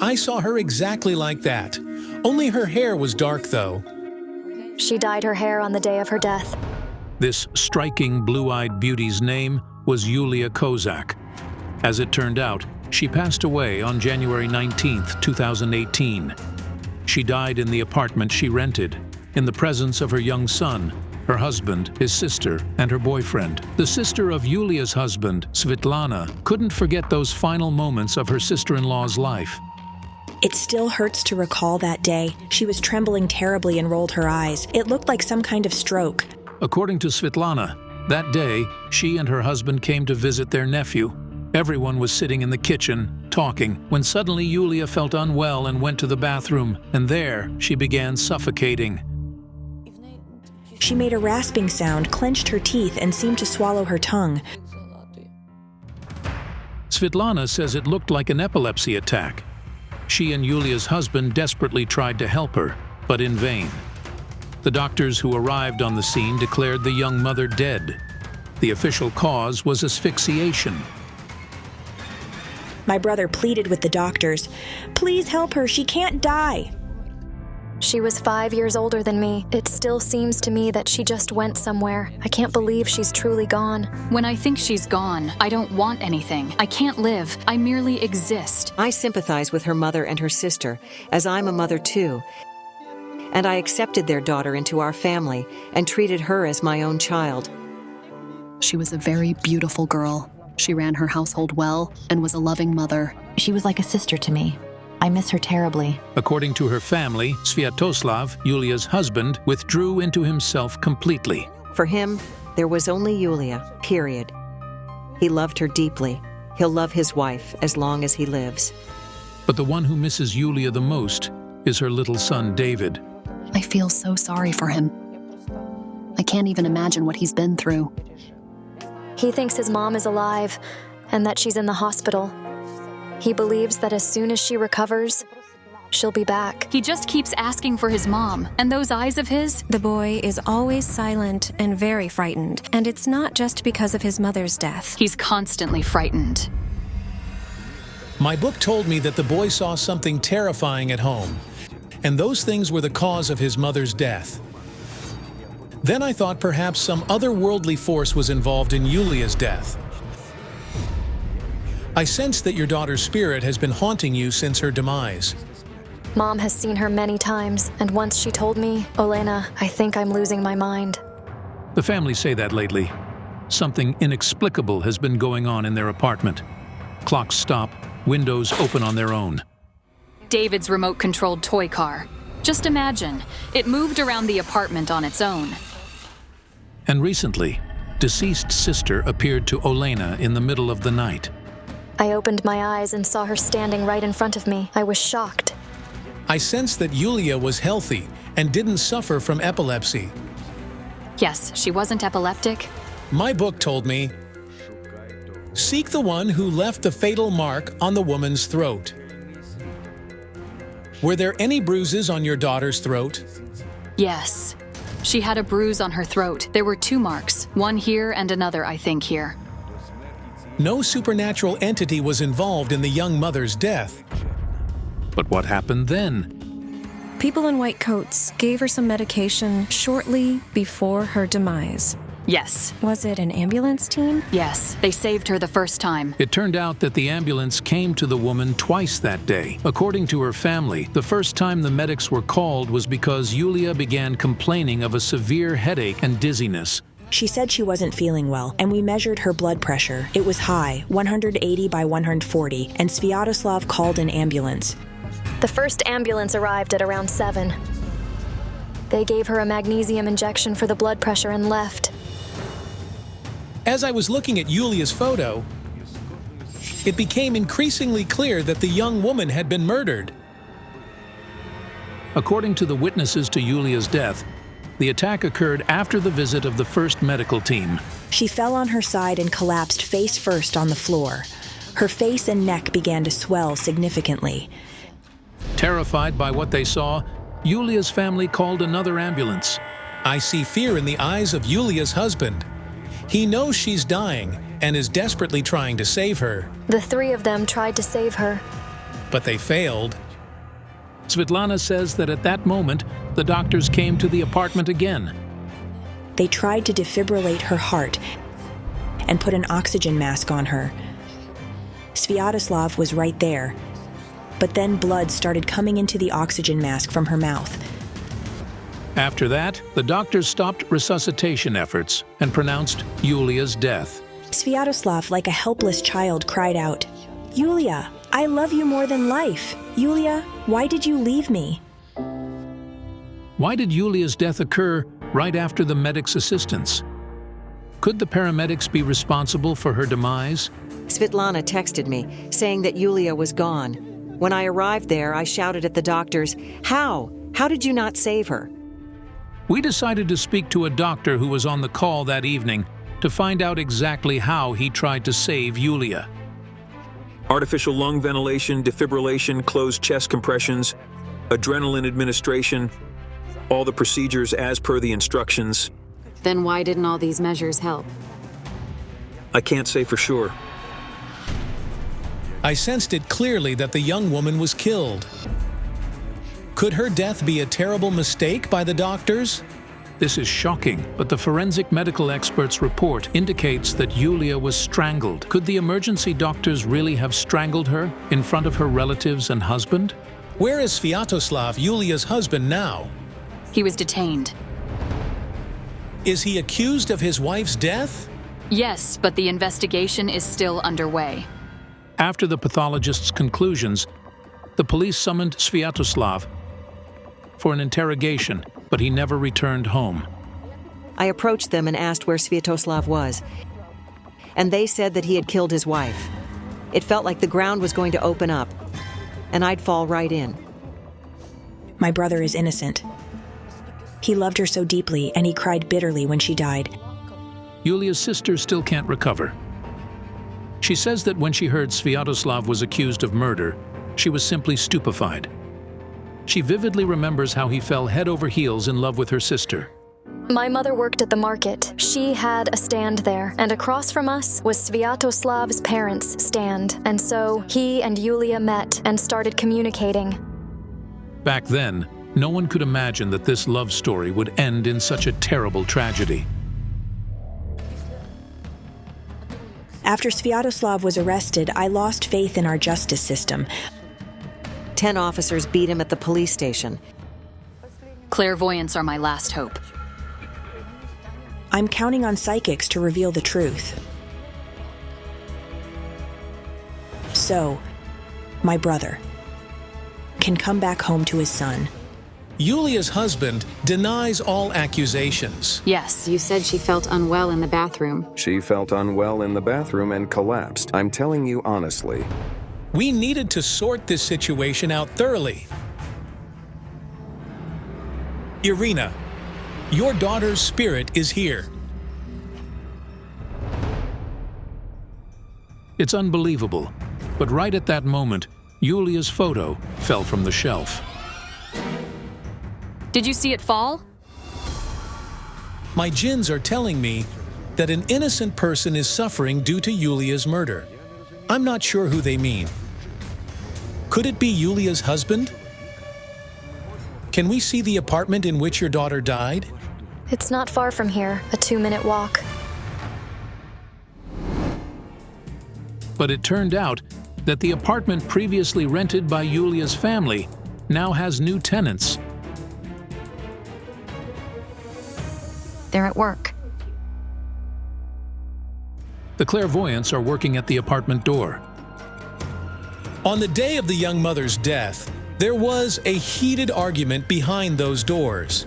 I saw her exactly like that. Only her hair was dark, though. She dyed her hair on the day of her death. This striking blue-eyed beauty's name was Julia Kak. As it turned out, she passed away on January 19, 2018. She died in the apartment she rented, in the presence of her young son, her husband, his sister, and her boyfriend. The sister of Julia's husband, Svetlana, couldn't forget those final moments of her sister-in-law's life. It still hurts to recall that day. She was trembling terribly and rolled her eyes. It looked like some kind of stroke. According to Svetlana, that day, she and her husband came to visit their nephew. Everyone was sitting in the kitchen, talking, when suddenly Julia felt unwell and went to the bathroom, and there she began suffocating. She made a rasping sound, clenched her teeth, and seemed to swallow her tongue. Svetlana says it looked like an epilepsy attack. She and Julia's husband desperately tried to help her, but in vain. The doctors who arrived on the scene declared the young mother dead. The official cause was asphyxiation. My brother pleaded with the doctors. Please help her, she can't die. She was 5 years older than me. It still seems to me that she just went somewhere. I can't believe she's truly gone. When I think she's gone, I don't want anything. I can't live. I merely exist. I sympathize with her mother and her sister, as I'm a mother too. And I accepted their daughter into our family and treated her as my own child. She was a very beautiful girl. She ran her household well and was a loving mother. She was like a sister to me. I miss her terribly. According to her family, Sviatoslav, Julia's husband, withdrew into himself completely. For him, there was only Julia, period. He loved her deeply. He'll love his wife as long as he lives. But the one who misses Julia the most is her little son, David. I feel so sorry for him. I can't even imagine what he's been through. He thinks his mom is alive and that she's in the hospital. He believes that as soon as she recovers, she'll be back. He just keeps asking for his mom, and those eyes of his... The boy is always silent and very frightened, and it's not just because of his mother's death. He's constantly frightened. My book told me that the boy saw something terrifying at home, and those things were the cause of his mother's death. Then I thought perhaps some otherworldly force was involved in Julia's death. I sense that your daughter's spirit has been haunting you since her demise. Mom has seen her many times, and once she told me, Olena, I think I'm losing my mind. The family say that lately. Something inexplicable has been going on in their apartment. Clocks stop, windows open on their own. David's remote-controlled toy car. Just imagine, it moved around the apartment on its own. And recently, deceased sister appeared to Olena in the middle of the night. I opened my eyes and saw her standing right in front of me. I was shocked. I sensed that Julia was healthy and didn't suffer from epilepsy. Yes, she wasn't epileptic. My book told me, seek the one who left the fatal mark on the woman's throat. Were there any bruises on your daughter's throat? Yes. She had a bruise on her throat. There were 2 marks, one here and another, I think, here. No supernatural entity was involved in the young mother's death. But what happened then? People in white coats gave her some medication shortly before her demise. Yes. Was it an ambulance team? Yes, they saved her the first time. It turned out that the ambulance came to the woman twice that day. According to her family, the first time the medics were called was because Julia began complaining of a severe headache and dizziness. She said she wasn't feeling well, and we measured her blood pressure. It was high, 180 by 140, and Sviatoslav called an ambulance. The first ambulance arrived at around 7. They gave her a magnesium injection for the blood pressure and left. As I was looking at Julia's photo, it became increasingly clear that the young woman had been murdered. According to the witnesses to Julia's death, the attack occurred after the visit of the first medical team. She fell on her side and collapsed face first on the floor. Her face and neck began to swell significantly. Terrified by what they saw, Julia's family called another ambulance. I see fear in the eyes of Julia's husband. He knows she's dying and is desperately trying to save her. The 3 of them tried to save her. But they failed. Svetlana says that at that moment, the doctors came to the apartment again. They tried to defibrillate her heart and put an oxygen mask on her. Sviatoslav was right there, but then blood started coming into the oxygen mask from her mouth. After that, the doctors stopped resuscitation efforts and pronounced Julia's death. Sviatoslav, like a helpless child, cried out, "Julia, I love you more than life. Julia, why did you leave me?" Why did Julia's death occur right after the medics' assistance? Could the paramedics be responsible for her demise? Svetlana texted me, saying that Julia was gone. When I arrived there, I shouted at the doctors, "How? How did you not save her?" We decided to speak to a doctor who was on the call that evening to find out exactly how he tried to save Julia. Artificial lung ventilation, defibrillation, closed chest compressions, adrenaline administration, all the procedures as per the instructions. Then why didn't all these measures help? I can't say for sure. I sensed it clearly that the young woman was killed. Could her death be a terrible mistake by the doctors? This is shocking, but the forensic medical expert's report indicates that Julia was strangled. Could the emergency doctors really have strangled her in front of her relatives and husband? Where is Sviatoslav, Julia's husband, now? He was detained. Is he accused of his wife's death? Yes, but the investigation is still underway. After the pathologist's conclusions, the police summoned Sviatoslav for an interrogation, but he never returned home. I approached them and asked where Sviatoslav was, and they said that he had killed his wife. It felt like the ground was going to open up, and I'd fall right in. My brother is innocent. He loved her so deeply, and he cried bitterly when she died. Julia's sister still can't recover. She says that when she heard Sviatoslav was accused of murder, she was simply stupefied. She vividly remembers how he fell head over heels in love with her sister. My mother worked at the market. She had a stand there, and across from us was Sviatoslav's parents' stand. And so he and Julia met and started communicating. Back then, no one could imagine that this love story would end in such a terrible tragedy. After Sviatoslav was arrested, I lost faith in our justice system. 10 officers beat him at the police station. Clairvoyants are my last hope. I'm counting on psychics to reveal the truth. So, my brother can come back home to his son. Julia's husband denies all accusations. Yes. You said she felt unwell in the bathroom. She felt unwell in the bathroom and collapsed. I'm telling you honestly. We needed to sort this situation out thoroughly. Irina, your daughter's spirit is here. It's unbelievable, but right at that moment, Julia's photo fell from the shelf. Did you see it fall? My jinns are telling me that an innocent person is suffering due to Julia's murder. I'm not sure who they mean. Could it be Julia's husband? Can we see the apartment in which your daughter died? It's not far from here, a 2-minute walk. But it turned out that the apartment previously rented by Julia's family now has new tenants. They're at work. The clairvoyants are working at the apartment door. On the day of the young mother's death, There was a heated argument behind those doors.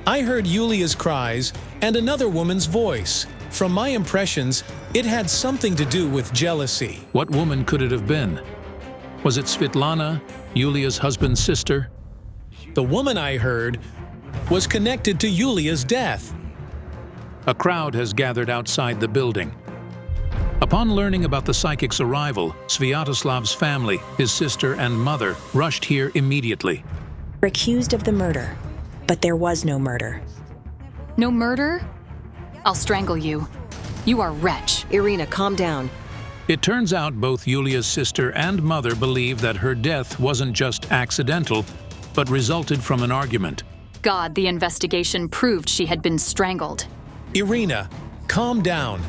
I heard Yulia's cries and another woman's voice. From my impressions, it had something to do with jealousy. What woman could it have been? Was it Svetlana, Yulia's husband's sister? The woman I heard was connected to Yulia's death. A crowd has gathered outside the building. Upon learning about the psychic's arrival, Sviatoslav's family, his sister and mother, rushed here immediately. We're accused of the murder, but there was no murder. No murder? I'll strangle you. You are a wretch. Irina, calm down. It turns out both Yulia's sister and mother believe that her death wasn't just accidental, but resulted from an argument. God, the investigation proved she had been strangled. Irina, calm down.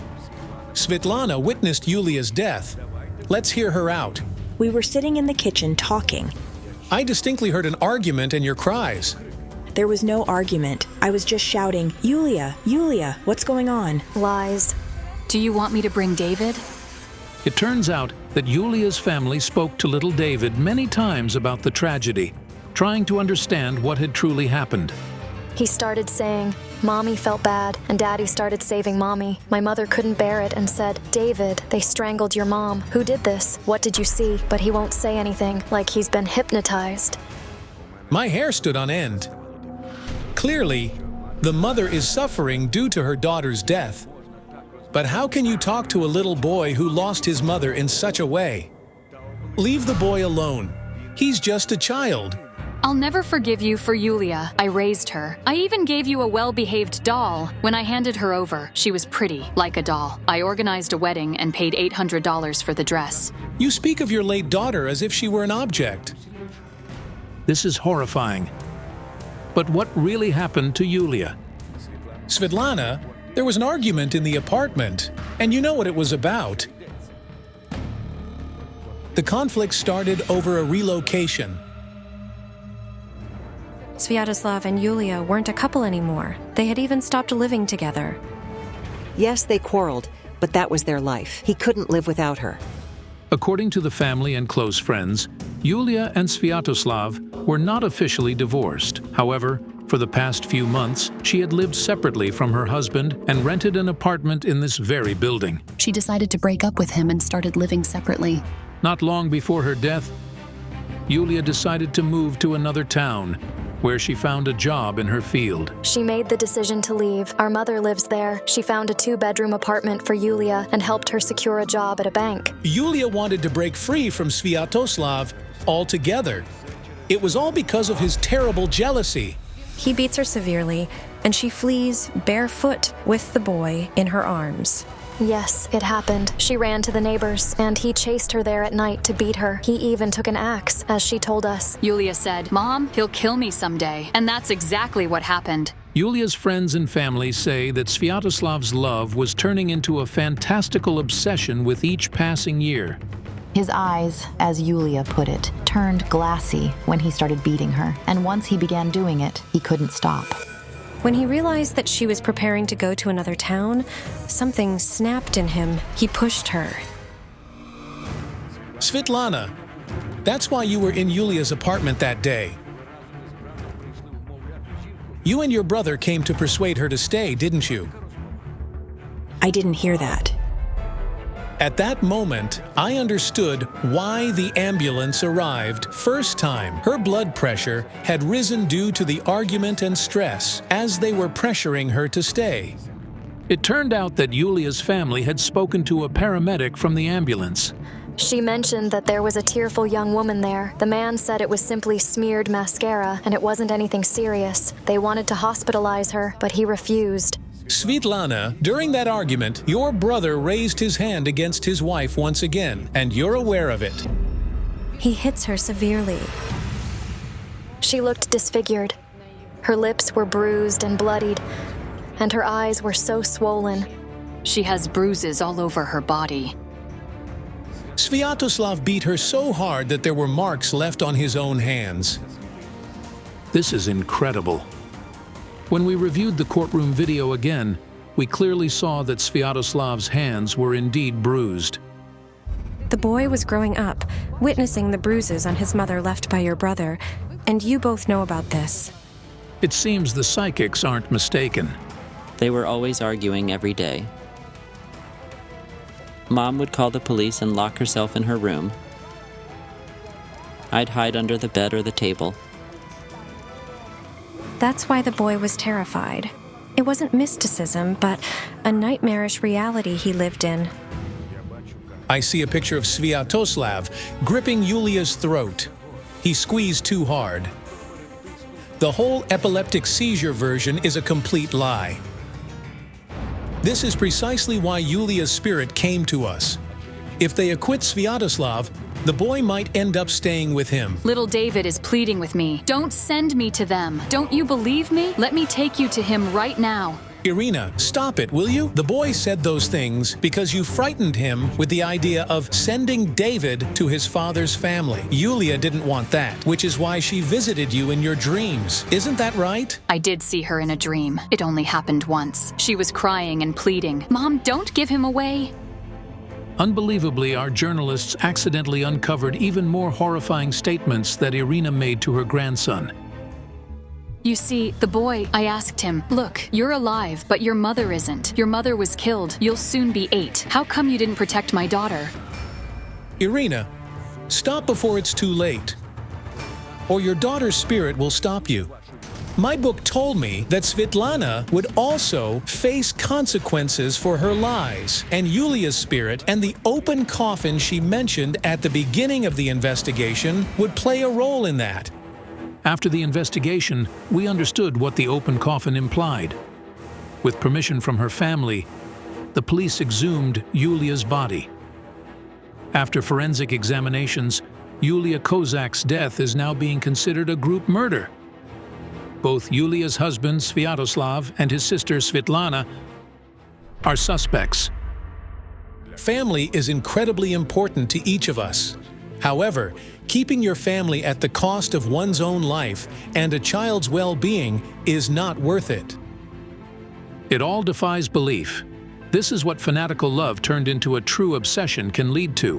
Svetlana witnessed Yulia's death. Let's hear her out. We were sitting in the kitchen talking. I distinctly heard an argument and your cries. There was no argument. I was just shouting, Yulia, Yulia, what's going on? Lies. Do you want me to bring David? It turns out that Yulia's family spoke to little David many times about the tragedy, trying to understand what had truly happened. He started saying, Mommy felt bad, and Daddy started saving Mommy. My mother couldn't bear it and said, David, they strangled your mom. Who did this? What did you see? But he won't say anything, like he's been hypnotized. My hair stood on end. Clearly, the mother is suffering due to her daughter's death. But how can you talk to a little boy who lost his mother in such a way? Leave the boy alone. He's just a child. I'll never forgive you for Yulia. I raised her. I even gave you a well-behaved doll. When I handed her over, she was pretty, like a doll. I organized a wedding and paid $800 for the dress. You speak of your late daughter as if she were an object. This is horrifying. But what really happened to Yulia? Svetlana, there was an argument in the apartment, and you know what it was about. The conflict started over a relocation. Sviatoslav and Yulia weren't a couple anymore. They had even stopped living together. Yes, they quarreled, but that was their life. He couldn't live without her. According to the family and close friends, Yulia and Sviatoslav were not officially divorced. However, for the past few months, she had lived separately from her husband and rented an apartment in this very building. She decided to break up with him and started living separately. Not long before her death, Yulia decided to move to another town, where she found a job in her field. She made the decision to leave. Our mother lives there. She found a 2-bedroom apartment for Yulia and helped her secure a job at a bank. Yulia wanted to break free from Sviatoslav altogether. It was all because of his terrible jealousy. He beats her severely, and she flees barefoot with the boy in her arms. Yes, it happened. She ran to the neighbors, and he chased her there at night to beat her. He even took an axe, as she told us. Yulia said, Mom, he'll kill me someday. And that's exactly what happened. Yulia's friends and family say that Sviatoslav's love was turning into a fantastical obsession with each passing year. His eyes, as Yulia put it, turned glassy when he started beating her. And once he began doing it, he couldn't stop. When he realized that she was preparing to go to another town, something snapped in him. He pushed her. Svetlana, that's why you were in Yulia's apartment that day. You and your brother came to persuade her to stay, didn't you? I didn't hear that. At that moment, I understood why the ambulance arrived. First time, her blood pressure had risen due to the argument and stress as they were pressuring her to stay. It turned out that Yulia's family had spoken to a paramedic from the ambulance. She mentioned that there was a tearful young woman there. The man said it was simply smeared mascara and it wasn't anything serious. They wanted to hospitalize her, but he refused. Svetlana, during that argument, your brother raised his hand against his wife once again, and you're aware of it. He hits her severely. She looked disfigured. Her lips were bruised and bloodied, and her eyes were so swollen. She has bruises all over her body. Sviatoslav beat her so hard that there were marks left on his own hands. This is incredible. When we reviewed the courtroom video again, we clearly saw that Sviatoslav's hands were indeed bruised. The boy was growing up, witnessing the bruises on his mother left by your brother, and you both know about this. It seems the psychics aren't mistaken. They were always arguing every day. Mom would call the police and lock herself in her room. I'd hide under the bed or the table. That's why the boy was terrified. It wasn't mysticism, but a nightmarish reality he lived in. I see a picture of Sviatoslav gripping Yulia's throat. He squeezed too hard. The whole epileptic seizure version is a complete lie. This is precisely why Yulia's spirit came to us. If they acquit Sviatoslav, the boy might end up staying with him. Little David is pleading with me. Don't send me to them. Don't you believe me? Let me take you to him right now. Irina, stop it, will you? The boy said those things because you frightened him with the idea of sending David to his father's family. Julia didn't want that, which is why she visited you in your dreams. Isn't that right? I did see her in a dream. It only happened once. She was crying and pleading. Mom, don't give him away. Unbelievably, our journalists accidentally uncovered even more horrifying statements that Irina made to her grandson. You see, the boy, I asked him, look, you're alive, but your mother isn't. Your mother was killed. You'll soon be 8. How come you didn't protect my daughter? Irina, stop before it's too late, or your daughter's spirit will stop you. My book told me that Svetlana would also face consequences for her lies, and Yulia's spirit and the open coffin she mentioned at the beginning of the investigation would play a role in that. After the investigation, we understood what the open coffin implied. With permission from her family, the police exhumed Yulia's body. After forensic examinations, Julia Kozak's death is now being considered a group murder. Both Yulia's husband, Sviatoslav, and his sister, Svetlana, are suspects. Family is incredibly important to each of us. However, keeping your family at the cost of one's own life and a child's well-being is not worth it. It all defies belief. This is what fanatical love turned into a true obsession can lead to.